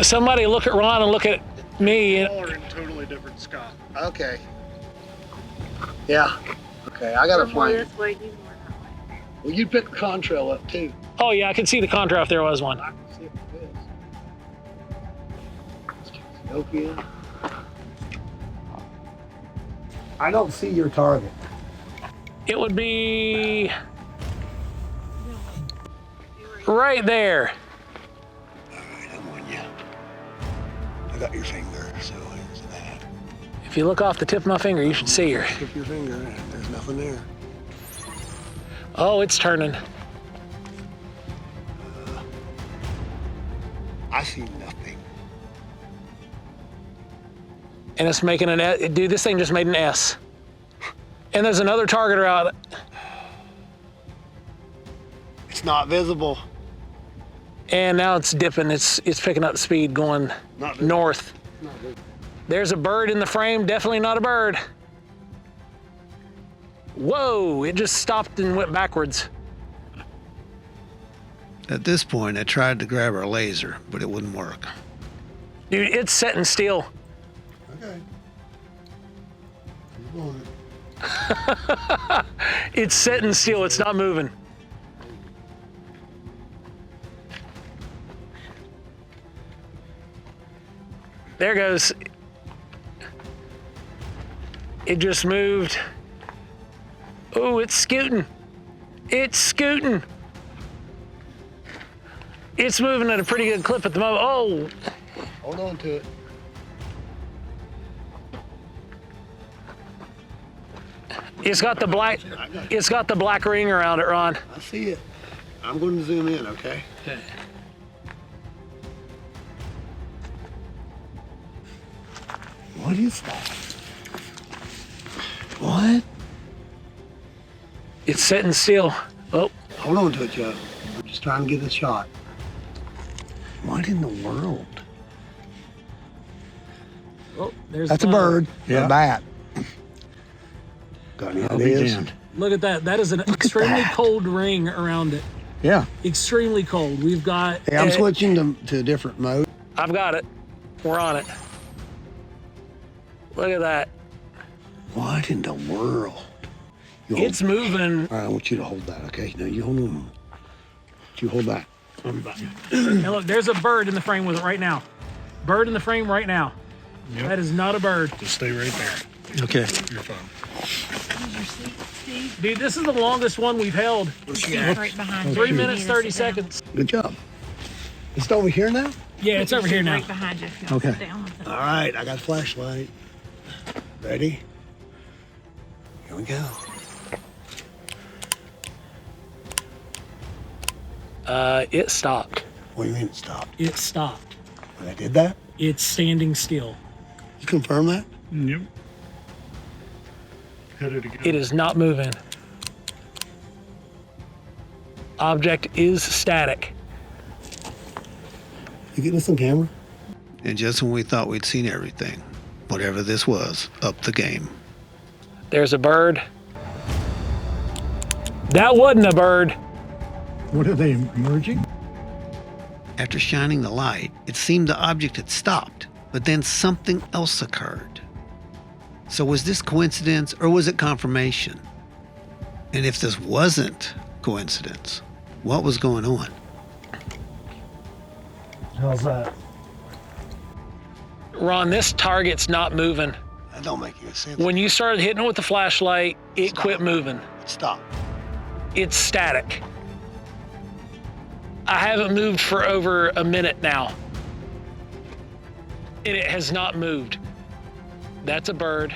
[SPEAKER 6] Somebody look at Ron and look at me.
[SPEAKER 12] All are in totally different sky.
[SPEAKER 7] Okay. Yeah. Okay, I got a plane. Well, you pick the contrail up too.
[SPEAKER 6] Oh yeah, I can see the contrail if there was one.
[SPEAKER 7] I can see it with this. Nokia. I don't see your target.
[SPEAKER 6] It would be right there.
[SPEAKER 7] All right, I'm on you. I got your finger, so here's that.
[SPEAKER 6] If you look off the tip of my finger, you should see her.
[SPEAKER 7] Tip your finger, and there's nothing there.
[SPEAKER 6] Oh, it's turning.
[SPEAKER 11] I see nothing.
[SPEAKER 6] And it's making an S. Dude, this thing just made an S. And there's another target around.
[SPEAKER 11] It's not visible.
[SPEAKER 6] And now it's dipping. It's picking up speed going north. There's a bird in the frame. Definitely not a bird. Whoa, it just stopped and went backwards.
[SPEAKER 1] At this point, I tried to grab our laser, but it wouldn't work.
[SPEAKER 6] Dude, it's setting still.
[SPEAKER 7] Okay.
[SPEAKER 6] It's setting still. It's not moving. There goes. It just moved. Oh, it's scooting. It's scooting. It's moving at a pretty good clip at the moment. Oh.
[SPEAKER 7] Hold on to it.
[SPEAKER 6] It's got the black ring around it, Ron.
[SPEAKER 11] I see it. I'm going to zoom in, okay?
[SPEAKER 6] Okay.
[SPEAKER 11] What is that?
[SPEAKER 6] What? It's setting still. Oh.
[SPEAKER 11] Hold on to it, Joe. I'm just trying to get a shot. What in the world?
[SPEAKER 8] Oh, there's
[SPEAKER 11] That's a bird. Yeah. A bat. Got any ideas?
[SPEAKER 8] Look at that. That is an extremely cold ring around it.
[SPEAKER 11] Yeah.
[SPEAKER 8] Extremely cold. We've got.
[SPEAKER 11] Hey, I'm switching to a different mode.
[SPEAKER 6] I've got it. We're on it. Look at that.
[SPEAKER 11] What in the world?
[SPEAKER 6] It's moving.
[SPEAKER 11] All right, I want you to hold that, okay? No, you hold on. You hold that.
[SPEAKER 8] And look, there's a bird in the frame with it right now. Bird in the frame right now. Yep. That is not a bird.
[SPEAKER 12] Just stay right there.
[SPEAKER 11] Okay.
[SPEAKER 12] You're fine.
[SPEAKER 8] Dude, this is the longest one we've held.
[SPEAKER 14] Right behind
[SPEAKER 8] 3
[SPEAKER 14] you.
[SPEAKER 8] minutes, 30 seconds.
[SPEAKER 11] Good job. It's over here now?
[SPEAKER 8] Yeah, it's over here now.
[SPEAKER 14] Right behind you. If you
[SPEAKER 11] Okay.
[SPEAKER 14] stay on with it.
[SPEAKER 11] All right, I got a flashlight. Ready? Here we go.
[SPEAKER 6] It stopped.
[SPEAKER 11] What do you mean it stopped?
[SPEAKER 8] It stopped.
[SPEAKER 11] When I did that?
[SPEAKER 8] It's standing still.
[SPEAKER 11] You confirm that?
[SPEAKER 12] Yep. Hit it again.
[SPEAKER 6] It is not moving. Object is static.
[SPEAKER 11] You getting this on camera?
[SPEAKER 1] And just when we thought we'd seen everything, whatever this was, upped the game.
[SPEAKER 6] There's a bird. That wasn't a bird.
[SPEAKER 12] What are they merging?
[SPEAKER 1] After shining the light, it seemed the object had stopped, but then something else occurred. So was this coincidence or was it confirmation? And if this wasn't coincidence, what was going on?
[SPEAKER 12] How's that?
[SPEAKER 6] Ron, this target's not moving.
[SPEAKER 11] That don't make any sense.
[SPEAKER 6] When you started hitting it with the flashlight, it quit moving.
[SPEAKER 11] Stop.
[SPEAKER 6] It's static. I haven't moved for over a minute now. And it has not moved. That's a bird.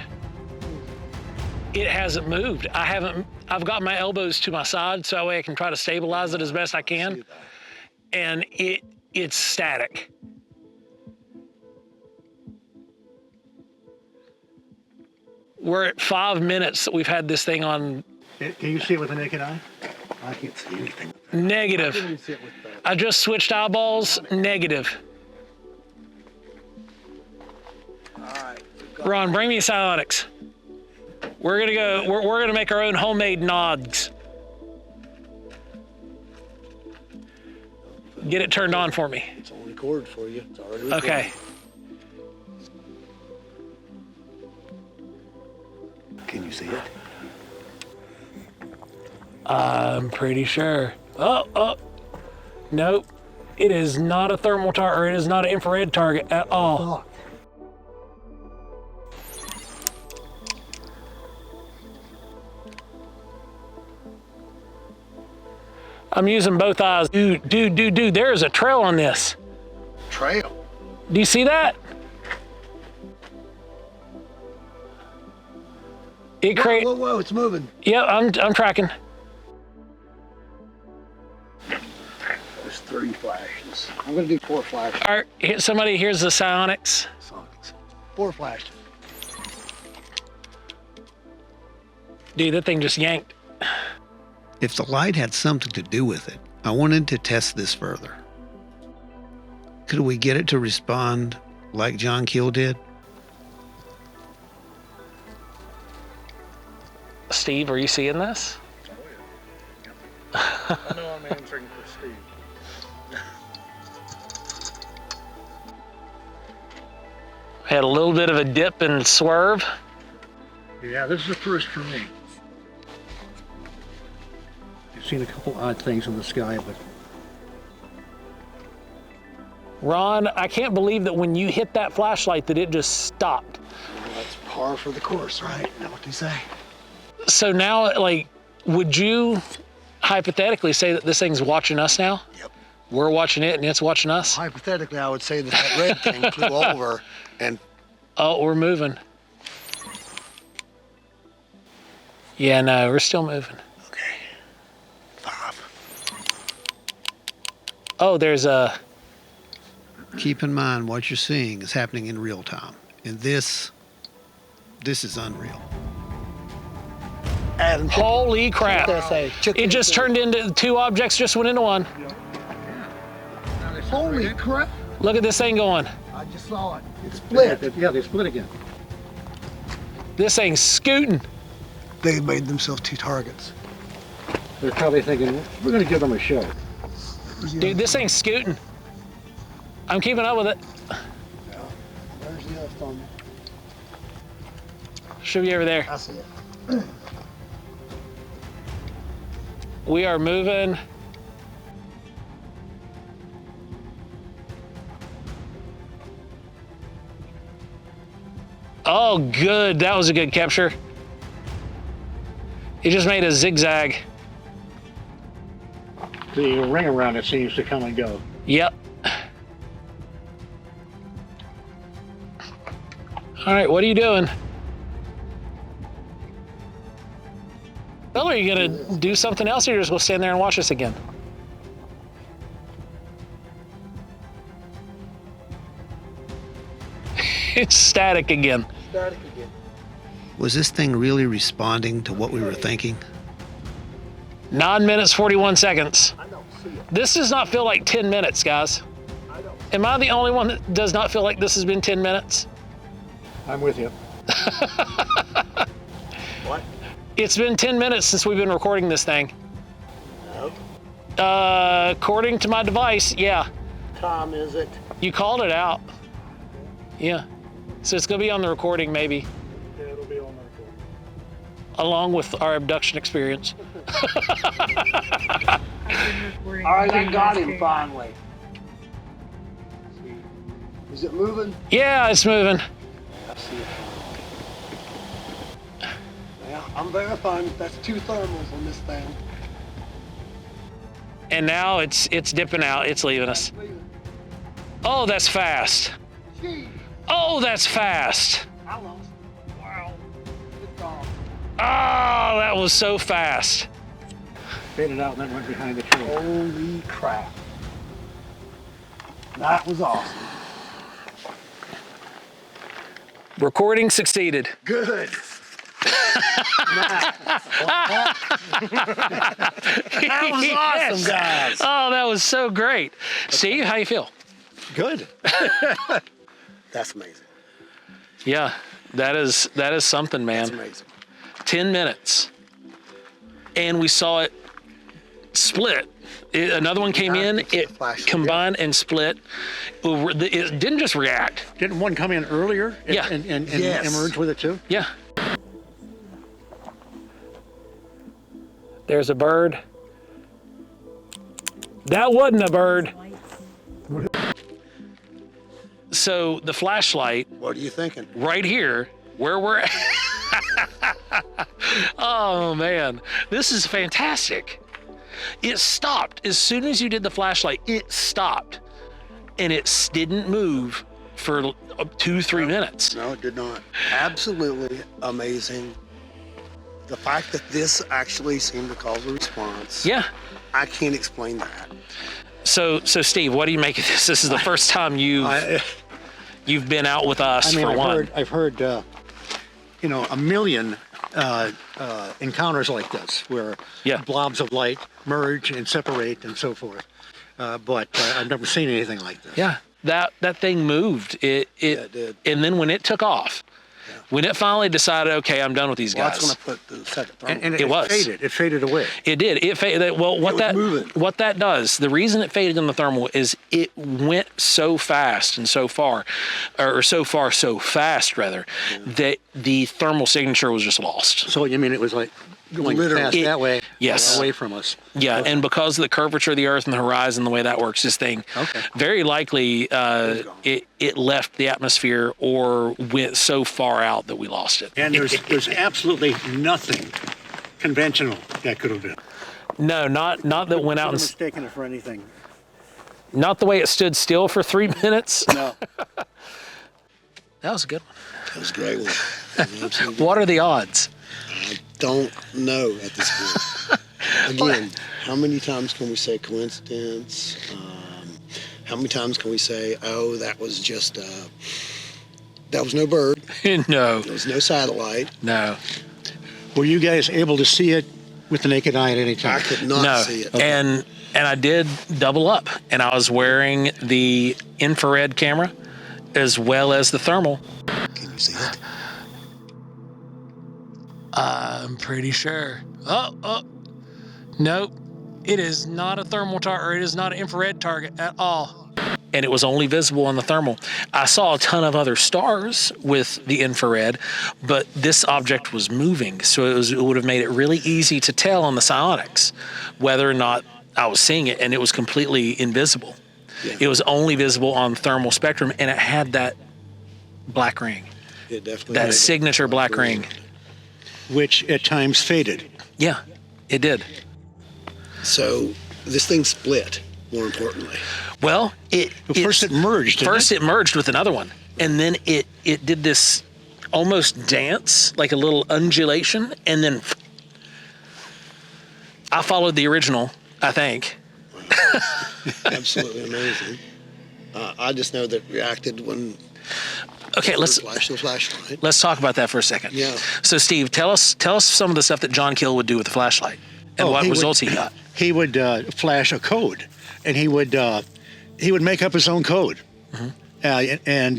[SPEAKER 6] It hasn't moved. I've got my elbows to my side so that way I can try to stabilize it as best I can. And it's static. We're at 5 minutes that we've had this thing on.
[SPEAKER 12] Can you see it with the naked eye?
[SPEAKER 11] I can't see anything.
[SPEAKER 6] Negative. I just switched eyeballs. Negative. Ron, bring me psionics. We're gonna go. We're gonna make our own homemade nods. Get it turned on for me.
[SPEAKER 11] It's on record for you. It's already recorded.
[SPEAKER 6] Okay.
[SPEAKER 11] Can you see it?
[SPEAKER 6] I'm pretty sure. Oh. Nope. It is not a thermal target, or it is not an infrared target at all. I'm using both eyes. Dude, there is a trail on this.
[SPEAKER 11] Trail?
[SPEAKER 6] Do you see that?
[SPEAKER 11] Whoa, it's moving.
[SPEAKER 6] Yep, I'm tracking.
[SPEAKER 11] There's 3 flashes. I'm gonna do 4 flashes.
[SPEAKER 6] All right, somebody here's the psionics.
[SPEAKER 11] 4 flashes.
[SPEAKER 6] Dude, that thing just yanked.
[SPEAKER 1] If the light had something to do with it, I wanted to test this further. Could we get it to respond like John Keel did?
[SPEAKER 6] Steve, are you seeing this?
[SPEAKER 12] I know I'm answering for Steve.
[SPEAKER 6] Had a little bit of a dip and swerve.
[SPEAKER 12] Yeah, this is a first for me. I've seen a couple odd things in the sky, but
[SPEAKER 6] Ron, I can't believe that when you hit that flashlight that it just stopped.
[SPEAKER 7] That's par for the course, right? Is that what they say?
[SPEAKER 6] So now, like, would you hypothetically say that this thing's watching us now?
[SPEAKER 7] Yep.
[SPEAKER 6] We're watching it and it's watching us?
[SPEAKER 7] Hypothetically, I would say that that red thing flew over and...
[SPEAKER 6] Oh, we're moving. Yeah, no, we're still moving.
[SPEAKER 7] Okay. 5.
[SPEAKER 6] Oh, there's a...
[SPEAKER 1] Keep in mind what you're seeing is happening in real time. And this is unreal.
[SPEAKER 7] Adam,
[SPEAKER 6] Holy crap.
[SPEAKER 7] Check
[SPEAKER 6] It just turned into 2 objects, just went into 1.
[SPEAKER 7] Holy crap.
[SPEAKER 6] Look at this thing going.
[SPEAKER 7] I just saw it. It split.
[SPEAKER 12] yeah, they split again.
[SPEAKER 6] This thing's scooting.
[SPEAKER 7] They made themselves 2 targets.
[SPEAKER 12] They're probably thinking, we're going to give them a show.
[SPEAKER 6] Dude, this thing's scooting. I'm keeping up with it.
[SPEAKER 7] Where's the other thumb?
[SPEAKER 6] Should be over there.
[SPEAKER 7] I see it.
[SPEAKER 6] We are moving. Oh, good. That was a good capture. He just made a zigzag.
[SPEAKER 12] The ring around it seems to come and go.
[SPEAKER 6] Yep. All right, what are you doing? Well, are you gonna do something else, or you're just gonna stand there and watch us again? It's static again.
[SPEAKER 7] Static again.
[SPEAKER 1] Was this thing really responding to what we were thinking?
[SPEAKER 6] 9 minutes, 41 seconds.
[SPEAKER 7] I don't see it.
[SPEAKER 6] This does not feel like 10 minutes, guys.
[SPEAKER 7] I don't.
[SPEAKER 6] Am I the only one that does not feel like this has been 10 minutes?
[SPEAKER 12] I'm with you.
[SPEAKER 7] What?
[SPEAKER 6] It's been 10 minutes since we've been recording this thing.
[SPEAKER 7] No.
[SPEAKER 6] According to my device, yeah.
[SPEAKER 7] Time is it?
[SPEAKER 6] You called it out. Yeah. So it's gonna be on the recording, maybe,
[SPEAKER 12] Yeah, it'll be on the record.
[SPEAKER 6] along with our abduction experience.
[SPEAKER 7] All right, I got him finally. Is it moving?
[SPEAKER 6] Yeah, it's moving.
[SPEAKER 7] I see it. Yeah, I'm verifying that that's 2 thermals on this thing.
[SPEAKER 6] And now it's dipping out. It's leaving us. Oh, that's fast.
[SPEAKER 7] Jeez,
[SPEAKER 6] Oh, that's fast.
[SPEAKER 7] I lost it. Wow. It's gone.
[SPEAKER 6] Oh, that was so fast.
[SPEAKER 12] Faded out and then went behind the tree.
[SPEAKER 7] Holy crap. That was awesome.
[SPEAKER 6] Recording succeeded.
[SPEAKER 7] Good.
[SPEAKER 6] That
[SPEAKER 7] was awesome, guys.
[SPEAKER 6] Oh, that was so great. Steve, how you feel?
[SPEAKER 7] Good. That's amazing.
[SPEAKER 6] Yeah, that is something, man.
[SPEAKER 7] That's amazing.
[SPEAKER 6] 10 minutes. And we saw it split. Another one came in, it combined and split. It didn't just react.
[SPEAKER 12] Didn't one come in earlier and,
[SPEAKER 6] Yeah.
[SPEAKER 12] and
[SPEAKER 7] Yes.
[SPEAKER 12] emerge with it too?
[SPEAKER 6] Yeah. There's a bird. That wasn't a bird. So the flashlight
[SPEAKER 7] What are you thinking?
[SPEAKER 6] right here, where we're at. Oh man, this is fantastic. It stopped as soon as you did the flashlight. It stopped, and it didn't move for 2-3 minutes.
[SPEAKER 7] No, it did not. Absolutely amazing. The fact that this actually seemed to cause a response.
[SPEAKER 6] Yeah.
[SPEAKER 7] I can't explain that.
[SPEAKER 6] So Steve, what do you make of this? This is the first time you've been out with us for one.
[SPEAKER 12] I've heard, a million encounters like this where blobs of light merge and separate and so forth. But I've never seen anything like this.
[SPEAKER 6] Yeah, that thing moved. It
[SPEAKER 12] did.
[SPEAKER 6] And then when it took off, when it finally decided, okay, I'm done with these guys.
[SPEAKER 12] That's when I put the second thermal. And
[SPEAKER 6] it was.
[SPEAKER 12] Faded. It faded away.
[SPEAKER 6] It did. It faded. Well, what that does, the reason it faded in the thermal is it went so fast and so far, so fast rather, that the thermal signature was just lost.
[SPEAKER 12] So you mean it was like going fast that way, away from us?
[SPEAKER 6] Yeah, and because of the curvature of the Earth and the horizon, the way that works, this thing very likely it left the atmosphere or went so far out that we lost it.
[SPEAKER 12] And there's absolutely nothing conventional that could have been.
[SPEAKER 6] No, not that went out and
[SPEAKER 12] mistaken it for anything.
[SPEAKER 6] Not the way it stood still for 3 minutes.
[SPEAKER 12] No.
[SPEAKER 6] That was a good one.
[SPEAKER 7] That was a great one.
[SPEAKER 6] What are the odds?
[SPEAKER 7] I don't know at this point. Again, how many times can we say coincidence? How many times can we say, oh, that was just, that was no bird.
[SPEAKER 6] No.
[SPEAKER 7] There was no satellite.
[SPEAKER 6] No.
[SPEAKER 12] Were you guys able to see it with the naked eye at any time?
[SPEAKER 7] I could not see it.
[SPEAKER 6] And I did double up, and I was wearing the infrared camera as well as the thermal.
[SPEAKER 7] Can you see it?
[SPEAKER 6] I'm pretty sure. Oh, nope. It is not a thermal target, or it is not an infrared target at all. And it was only visible on the thermal. I saw a ton of other stars with the infrared, but this object was moving, so it would have made it really easy to tell on the psionics whether or not I was seeing it, and it was completely invisible. Yeah. It was only visible on thermal spectrum, and it had that black ring.
[SPEAKER 7] It definitely
[SPEAKER 6] that signature black ring.
[SPEAKER 12] Which at times faded.
[SPEAKER 6] Yeah, it did.
[SPEAKER 7] So this thing split, more importantly.
[SPEAKER 6] Well,
[SPEAKER 12] first it merged.
[SPEAKER 6] First it merged with another one, and then it did this almost dance, like a little undulation, and then I followed the original, I think.
[SPEAKER 7] Wow. Absolutely amazing. I just know that it reacted when.
[SPEAKER 6] Okay, let's
[SPEAKER 7] flash the flashlight.
[SPEAKER 6] Let's talk about that for a second.
[SPEAKER 7] Yeah.
[SPEAKER 6] So, Steve, tell us some of the stuff that John Keel would do with the flashlight and what results he got.
[SPEAKER 12] He would flash a code, and he would make up his own code, and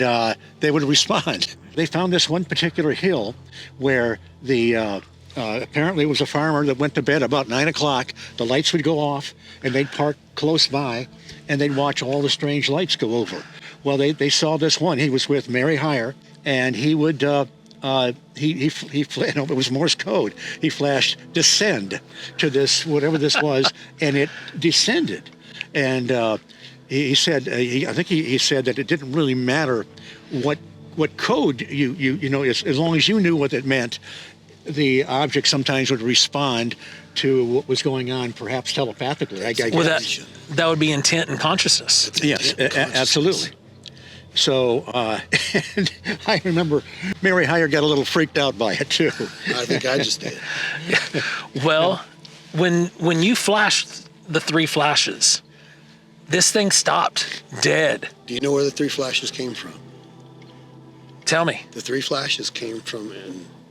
[SPEAKER 12] they would respond. They found this one particular hill where the apparently it was a farmer that went to bed about 9 o'clock. The lights would go off, and they'd park close by, and they'd watch all the strange lights go over. Well, they saw this one. He was with Mary Heyer, and he would it was Morse code. He flashed descend to this whatever this was, and it descended. And he said I think he said that it didn't really matter what code you know as long as you knew what it meant. The object sometimes would respond to what was going on, perhaps telepathically. I guess.
[SPEAKER 6] That would be intent and consciousness.
[SPEAKER 12] Yes, absolutely. So and I remember Mary Heyer got a little freaked out by it too.
[SPEAKER 7] I think I just did.
[SPEAKER 6] Well, when you flashed the 3 flashes, this thing stopped dead.
[SPEAKER 7] Do you know where the 3 flashes came from?
[SPEAKER 6] Tell me.
[SPEAKER 7] The 3 flashes came from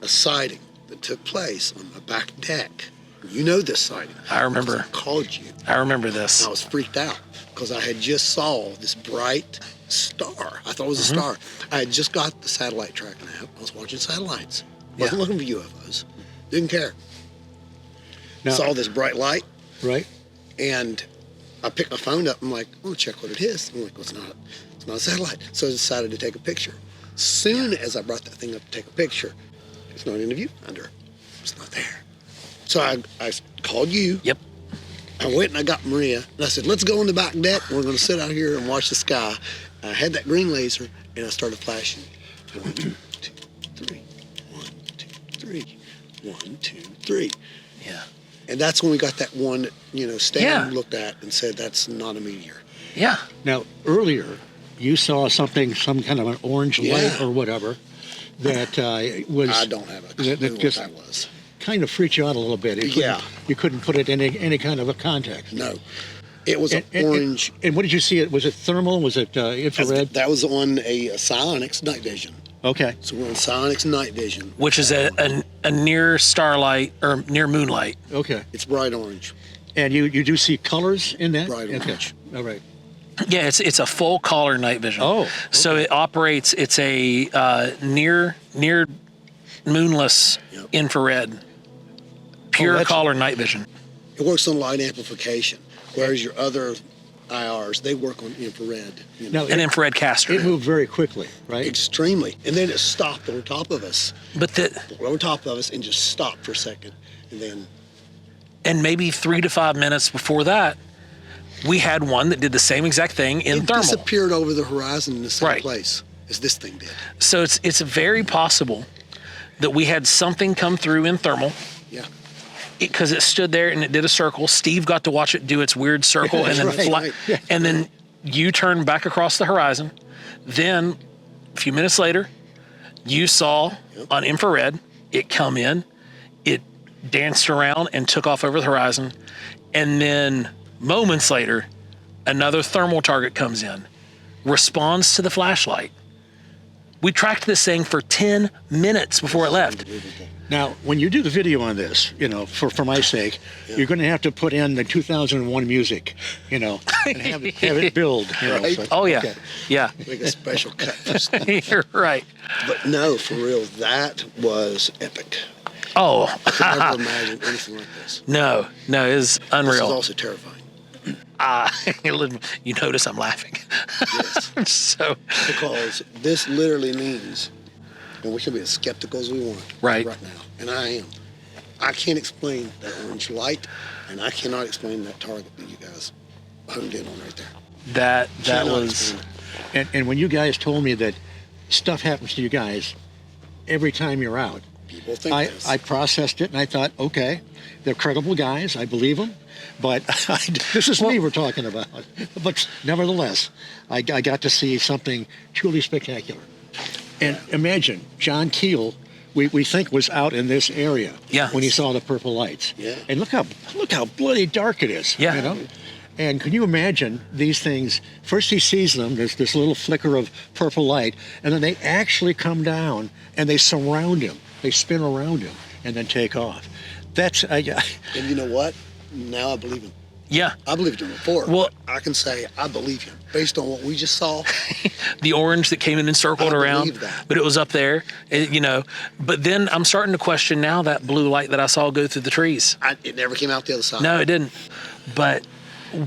[SPEAKER 7] a sighting that took place on my back deck. You know this sighting.
[SPEAKER 6] I remember.
[SPEAKER 7] I called you.
[SPEAKER 6] I remember this.
[SPEAKER 7] And I was freaked out because I had just saw this bright star. I thought it was a star. I had just got the satellite tracking app. I was watching satellites. Wasn't looking for UFOs. Didn't care. Saw this bright light.
[SPEAKER 12] Right.
[SPEAKER 7] And I picked my phone up. I'm like, I'm going to check what it is. I'm like, well, it's not a satellite. So I decided to take a picture. Soon as I brought that thing up to take a picture, it's not in the viewfinder. It's not there. So I called you.
[SPEAKER 6] Yep.
[SPEAKER 7] I went and I got Maria, and I said, let's go on the back deck. We're going to sit out here and watch the sky. I had that green laser, and I started flashing. 1, 2, 3. 1, 2, 3. 1, 2, 3.
[SPEAKER 6] Yeah.
[SPEAKER 7] And that's when we got that one, Stan looked at and said, that's not a meteor.
[SPEAKER 6] Yeah.
[SPEAKER 12] Now, earlier, you saw some kind of an orange light or whatever that was...
[SPEAKER 7] I don't have a clue what that was.
[SPEAKER 12] Kind of freaked you out a little bit. You couldn't put it in any kind of a context.
[SPEAKER 7] No. It was orange.
[SPEAKER 12] And what did you see? Was it thermal? Was it infrared?
[SPEAKER 7] That was on a psionics night vision.
[SPEAKER 12] Okay.
[SPEAKER 7] So we're on psionics night vision.
[SPEAKER 6] Which is a near starlight or near moonlight.
[SPEAKER 12] Okay.
[SPEAKER 7] It's bright orange.
[SPEAKER 12] And you do see colors in that?
[SPEAKER 7] Bright orange.
[SPEAKER 12] Okay. All right.
[SPEAKER 6] Yeah, it's a full color night vision.
[SPEAKER 12] Oh. Okay.
[SPEAKER 6] So it operates. It's a near moonless infrared, pure color night vision.
[SPEAKER 7] It works on light amplification, whereas your other IRs, they work on infrared. You know.
[SPEAKER 6] An infrared caster.
[SPEAKER 12] It moved very quickly, right?
[SPEAKER 7] Extremely. And then it stopped on top of us.
[SPEAKER 6] But
[SPEAKER 7] on top of us and just stopped for a second. And then.
[SPEAKER 6] And maybe 3 to 5 minutes before that, we had one that did the same exact thing in thermal.
[SPEAKER 7] It disappeared over the horizon in the same place as this thing did.
[SPEAKER 6] So it's very possible that we had something come through in thermal.
[SPEAKER 7] Yeah.
[SPEAKER 6] Because it stood there and it did a circle. Steve got to watch it do its weird circle and then fly.
[SPEAKER 7] Yeah.
[SPEAKER 6] And then you turned back across the horizon. Then a few minutes later, you saw on infrared it come in, it danced around and took off over the horizon. And then moments later, another thermal target comes in, responds to the flashlight. We tracked this thing for 10 minutes before it left.
[SPEAKER 12] Now, when you do the video on this, for my sake, you're going to have to put in the 2001 music, and have it build.
[SPEAKER 7] Right?
[SPEAKER 12] So,
[SPEAKER 6] oh, yeah.
[SPEAKER 12] Okay.
[SPEAKER 6] Yeah.
[SPEAKER 7] Make a special cut for stuff.
[SPEAKER 6] You're right.
[SPEAKER 7] But no, for real, that was epic.
[SPEAKER 6] Oh.
[SPEAKER 7] I could never imagine anything like this.
[SPEAKER 6] No, it's unreal.
[SPEAKER 7] This is also terrifying.
[SPEAKER 6] You notice I'm laughing.
[SPEAKER 7] Yes.
[SPEAKER 6] So.
[SPEAKER 7] Because this literally means, and we can be as skeptical as we want
[SPEAKER 6] right
[SPEAKER 7] now, and I am. I can't explain that orange light, and I cannot explain that target that you guys honed in on right there.
[SPEAKER 6] That was.
[SPEAKER 12] And when you guys told me that stuff happens to you guys every time you're out,
[SPEAKER 7] people think this.
[SPEAKER 12] I processed it and I thought, okay, they're credible guys. I believe them. But this is me we're talking about. But nevertheless, I got to see something truly spectacular. And imagine, John Keel, we think was out in this area when he saw the purple lights.
[SPEAKER 7] Yeah.
[SPEAKER 12] And look how bloody dark it is.
[SPEAKER 6] Yeah.
[SPEAKER 12] And can you imagine these things? First he sees them, there's this little flicker of purple light, and then they actually come down and they surround him. They spin around him and then take off. That's
[SPEAKER 7] and you know what? Now I believe him.
[SPEAKER 6] Yeah.
[SPEAKER 7] I believed him before.
[SPEAKER 6] Well,
[SPEAKER 7] I can say I believe him based on what we just saw.
[SPEAKER 6] The orange that came in and circled around, but it was up there, But then I'm starting to question now that blue light that I saw go through the trees.
[SPEAKER 7] It never came out the other side.
[SPEAKER 6] No, it didn't. But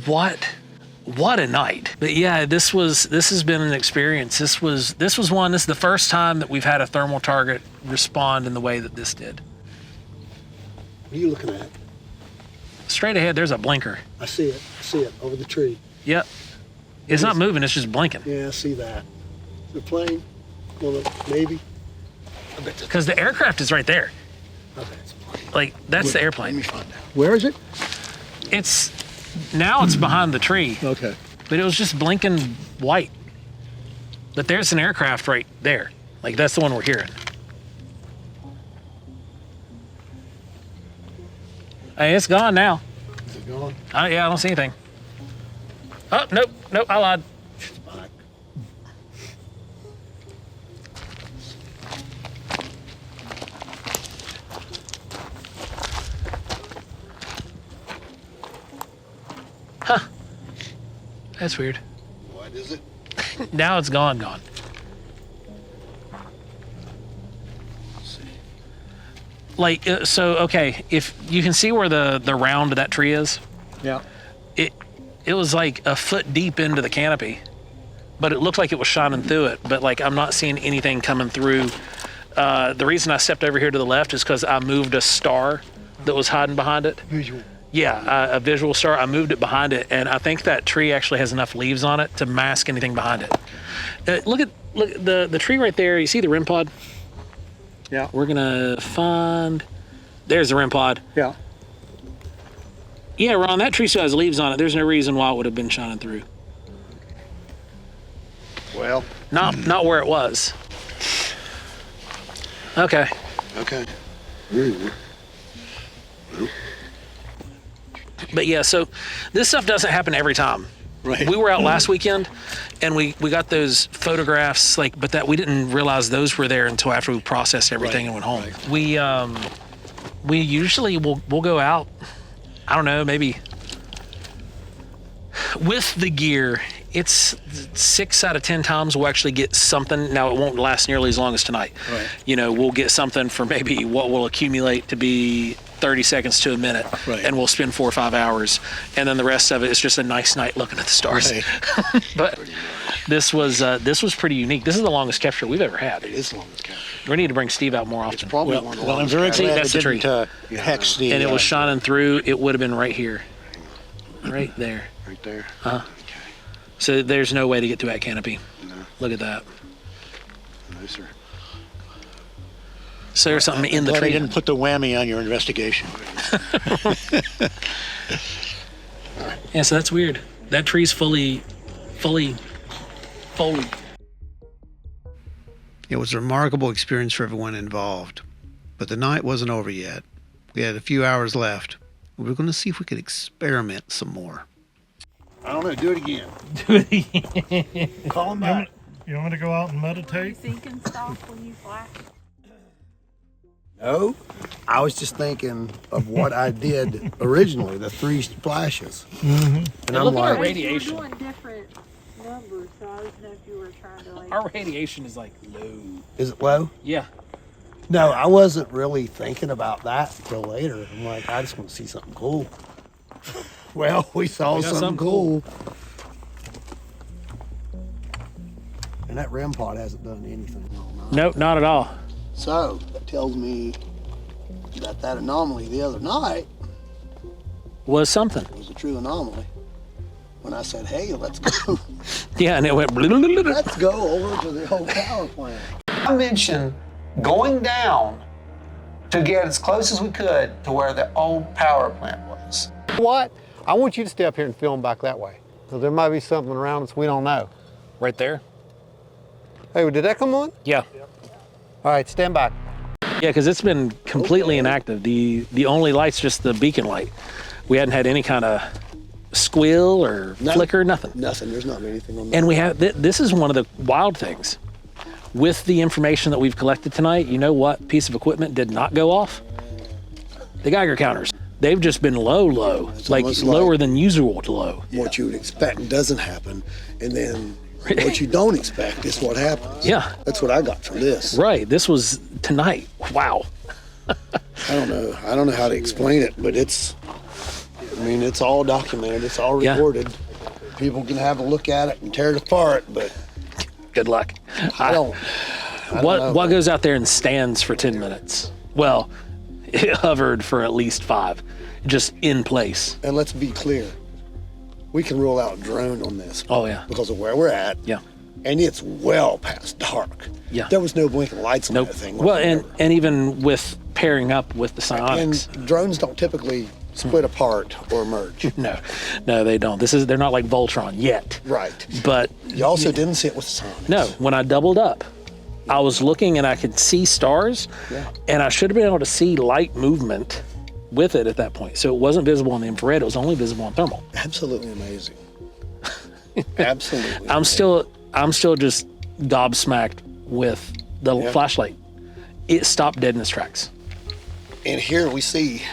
[SPEAKER 6] what a night. But yeah, this has been an experience. This is the first time that we've had a thermal target respond in the way that this did.
[SPEAKER 7] What are you looking at?
[SPEAKER 6] Straight ahead, there's a blinker.
[SPEAKER 7] I see it over the tree.
[SPEAKER 6] Yep. It's not moving, it's just blinking.
[SPEAKER 7] Yeah, I see that. The plane? Well, maybe.
[SPEAKER 6] Because the aircraft is right there.
[SPEAKER 7] Okay, it's a plane.
[SPEAKER 6] Like, that's the airplane.
[SPEAKER 7] Let me find out.
[SPEAKER 12] Where is it?
[SPEAKER 6] Now it's behind the tree.
[SPEAKER 12] Okay.
[SPEAKER 6] But it was just blinking white. But there's an aircraft right there. Like, that's the one we're hearing. Hey, it's gone now.
[SPEAKER 7] Is it gone?
[SPEAKER 6] I don't see anything. Oh, nope, I lied.
[SPEAKER 7] It's back.
[SPEAKER 6] Huh. That's weird.
[SPEAKER 7] What is it?
[SPEAKER 6] Now it's gone. Like, okay, if you can see where the round of that tree is.
[SPEAKER 12] Yeah.
[SPEAKER 6] It was like a foot deep into the canopy, but it looked like it was shining through it. But like, I'm not seeing anything coming through. The reason I stepped over here to the left is because I moved a star that was hiding behind it.
[SPEAKER 7] Visual.
[SPEAKER 6] Yeah, a visual star. I moved it behind it, and I think that tree actually has enough leaves on it to mask anything behind it. Look at the tree right there. You see the REM pod?
[SPEAKER 12] Yeah.
[SPEAKER 6] We're gonna find. There's the REM pod.
[SPEAKER 12] Yeah.
[SPEAKER 6] Yeah, Ron, that tree still has leaves on it. There's no reason why it would have been shining through.
[SPEAKER 11] Well,
[SPEAKER 6] not where it was. Okay.
[SPEAKER 11] Okay.
[SPEAKER 3] But yeah, so this stuff doesn't happen every time.
[SPEAKER 11] Right.
[SPEAKER 3] We were out last weekend, and we got those photographs, but that we didn't realize those were there until after we processed everything and went home. Right. We usually we'll go out, I don't know, maybe with the gear, it's 6 out of 10 times we'll actually get something. Now, it won't last nearly as long as tonight.
[SPEAKER 11] Right.
[SPEAKER 3] We'll get something for maybe what will accumulate to be 30 seconds to a minute,
[SPEAKER 11] Right.
[SPEAKER 3] and we'll spend 4 or 5 hours, and then the rest of it is just a nice night looking at the stars.
[SPEAKER 11] Right.
[SPEAKER 3] But this was pretty unique. This is the longest capture we've ever had.
[SPEAKER 11] It is the longest capture.
[SPEAKER 3] We need to bring Steve out more often.
[SPEAKER 11] Probably one of the
[SPEAKER 12] Well, I'm
[SPEAKER 11] longest
[SPEAKER 12] very
[SPEAKER 11] captures.
[SPEAKER 12] glad
[SPEAKER 3] that's the
[SPEAKER 12] it
[SPEAKER 3] tree.
[SPEAKER 12] didn't hex the.
[SPEAKER 3] And it was shining through. It would have been right here, right there.
[SPEAKER 11] Right there.
[SPEAKER 3] Uh-huh. So there's no way to get through that canopy.
[SPEAKER 11] No.
[SPEAKER 3] Look at that.
[SPEAKER 11] No, sir.
[SPEAKER 3] So there's something in the
[SPEAKER 12] Glad I
[SPEAKER 3] tree.
[SPEAKER 12] didn't put the whammy on your investigation.
[SPEAKER 3] Yeah, so that's weird. That tree's fully folied.
[SPEAKER 1] It was a remarkable experience for everyone involved. But the night wasn't over yet. We had a few hours left. We were going to see if we could experiment some more.
[SPEAKER 11] I don't know. Do it again. Call him back.
[SPEAKER 15] You want me to go out and meditate?
[SPEAKER 14] Sinking stuff when you flash.
[SPEAKER 7] No, I was just thinking of what I did originally, the 3 splashes.
[SPEAKER 3] And
[SPEAKER 7] I'm
[SPEAKER 3] look at our
[SPEAKER 7] like,
[SPEAKER 3] radiation.
[SPEAKER 14] You were doing different numbers, so I didn't know if you were trying to like.
[SPEAKER 3] Our radiation is like low.
[SPEAKER 7] is it low?
[SPEAKER 3] Yeah.
[SPEAKER 7] No, I wasn't really thinking about that till later. I'm like, I just want to see something cool. Well, we saw
[SPEAKER 3] We got
[SPEAKER 7] something
[SPEAKER 3] something
[SPEAKER 7] cool. And that REM pod hasn't done anything all night.
[SPEAKER 3] Nope, not at all.
[SPEAKER 7] So that tells me that anomaly the other night
[SPEAKER 3] Was something.
[SPEAKER 7] was a true anomaly. When I said, hey, let's go.
[SPEAKER 3] Yeah, and it went.
[SPEAKER 7] Let's go over to the old power plant. I mentioned going down to get as close as we could to where the old power plant was. What? I want you to stay up here and film back that way. Because there might be something around us we don't know.
[SPEAKER 3] Right there.
[SPEAKER 7] Hey, did that come on?
[SPEAKER 3] Yeah.
[SPEAKER 7] All right, stand back.
[SPEAKER 3] Yeah, because it's been completely inactive. The only light's just the beacon light. We hadn't had any kind of squill or flicker, nothing.
[SPEAKER 7] Nothing. There's not anything on that.
[SPEAKER 3] And we have this is one of the wild things. With the information that we've collected tonight, you know what piece of equipment did not go off? The Geiger counters. They've just been low, like lower than usual low.
[SPEAKER 7] What you would expect doesn't happen, and then what you don't expect is what happens.
[SPEAKER 3] Yeah.
[SPEAKER 7] That's what I got from this.
[SPEAKER 3] Right. This was tonight. Wow.
[SPEAKER 7] I don't know how to explain it, but it's all documented. It's all recorded. People can have a look at it and tear it apart, but
[SPEAKER 3] good luck.
[SPEAKER 7] I don't know.
[SPEAKER 3] What goes out there and stands for 10 minutes? Well, it hovered for at least 5, just in place.
[SPEAKER 7] And let's be clear, we can rule out drone on this.
[SPEAKER 3] Oh yeah.
[SPEAKER 7] Because of where we're at.
[SPEAKER 3] Yeah.
[SPEAKER 7] And it's well past dark.
[SPEAKER 3] Yeah.
[SPEAKER 7] There was no blinking lights on that thing.
[SPEAKER 3] Well, and even with pairing up with the psionics.
[SPEAKER 7] And drones don't typically split apart or merge.
[SPEAKER 3] No, they don't. They're not like Voltron yet.
[SPEAKER 7] Right.
[SPEAKER 3] But
[SPEAKER 7] you also didn't see it with psionics.
[SPEAKER 3] No, when I doubled up, I was looking and I could see stars, and I should have been able to see light movement with it at that point. So it wasn't visible in the infrared; it was only visible in thermal.
[SPEAKER 7] Absolutely amazing. Absolutely.
[SPEAKER 3] I'm still just gobsmacked with the flashlight. It stopped dead in its tracks.
[SPEAKER 7] And here we see,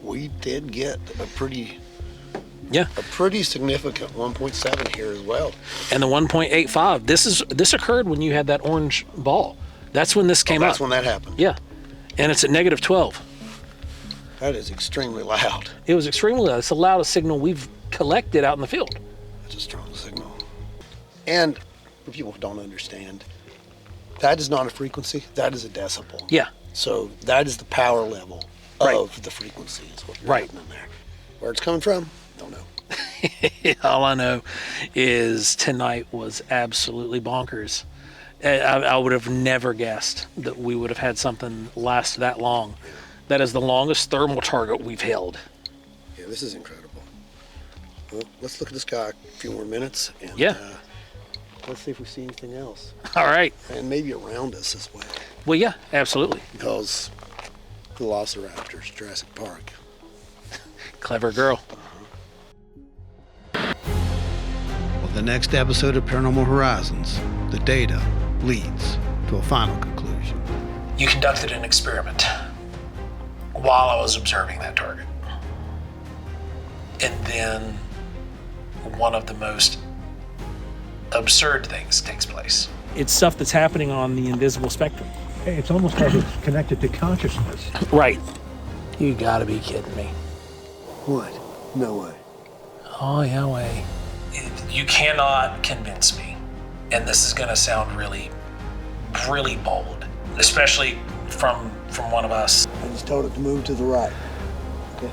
[SPEAKER 7] we did get a pretty significant 1.7 here as well.
[SPEAKER 3] And the 1.85. This occurred when you had that orange ball. That's when this came up.
[SPEAKER 7] That's when that happened.
[SPEAKER 3] Yeah, and it's at -12.
[SPEAKER 7] That is extremely loud.
[SPEAKER 3] It was extremely loud. It's the loudest signal we've collected out in the field.
[SPEAKER 7] It's a strong signal. And for people who don't understand, that is not a frequency. That is a decibel.
[SPEAKER 3] Yeah.
[SPEAKER 7] So that is the power level of the frequency is what you're getting in there. Where it's coming from, don't know.
[SPEAKER 3] All I know is tonight was absolutely bonkers. I would have never guessed that we would have had something last that long. That is the longest thermal target we've held.
[SPEAKER 7] Yeah, this is incredible. Well, let's look at the sky a few more minutes and let's see if we see anything else.
[SPEAKER 3] All right.
[SPEAKER 7] And maybe around us as well.
[SPEAKER 3] Well, yeah, absolutely.
[SPEAKER 7] Because the Velociraptors, Jurassic Park.
[SPEAKER 6] Clever girl.
[SPEAKER 1] Well, the next episode of Paranormal Horizons, the data leads to a final conclusion.
[SPEAKER 6] You conducted an experiment while I was observing that target. And then one of the most absurd things takes place.
[SPEAKER 8] It's stuff that's happening on the invisible spectrum.
[SPEAKER 12] Hey, it's almost like it's connected to consciousness.
[SPEAKER 6] Right. You gotta be kidding me.
[SPEAKER 7] What? No way.
[SPEAKER 6] Oh, yeah, way. You cannot convince me. And this is gonna sound really, really bold, especially from one of us.
[SPEAKER 7] I just told it to move to the right. Okay.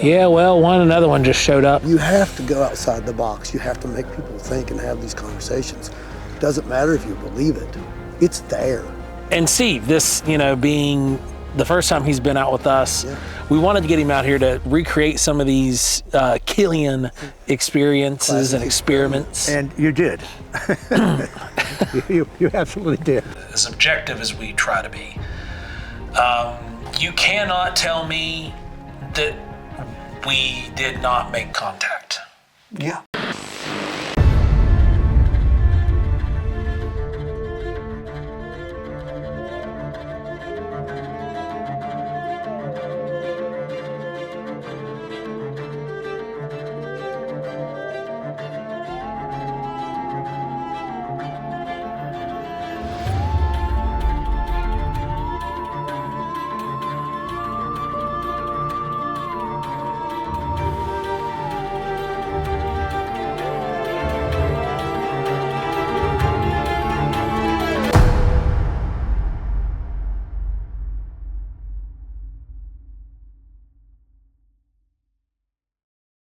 [SPEAKER 6] Yeah, well, another one just showed up.
[SPEAKER 7] You have to go outside the box. You have to make people think and have these conversations. Doesn't matter if you believe it. It's there.
[SPEAKER 6] And Steve, this, being the first time he's been out with us, we wanted to get him out here to recreate some of these Keelian experiences and experiments.
[SPEAKER 12] And you did. you absolutely did.
[SPEAKER 6] As objective as we try to be, you cannot tell me that we did not make contact.
[SPEAKER 7] Yeah.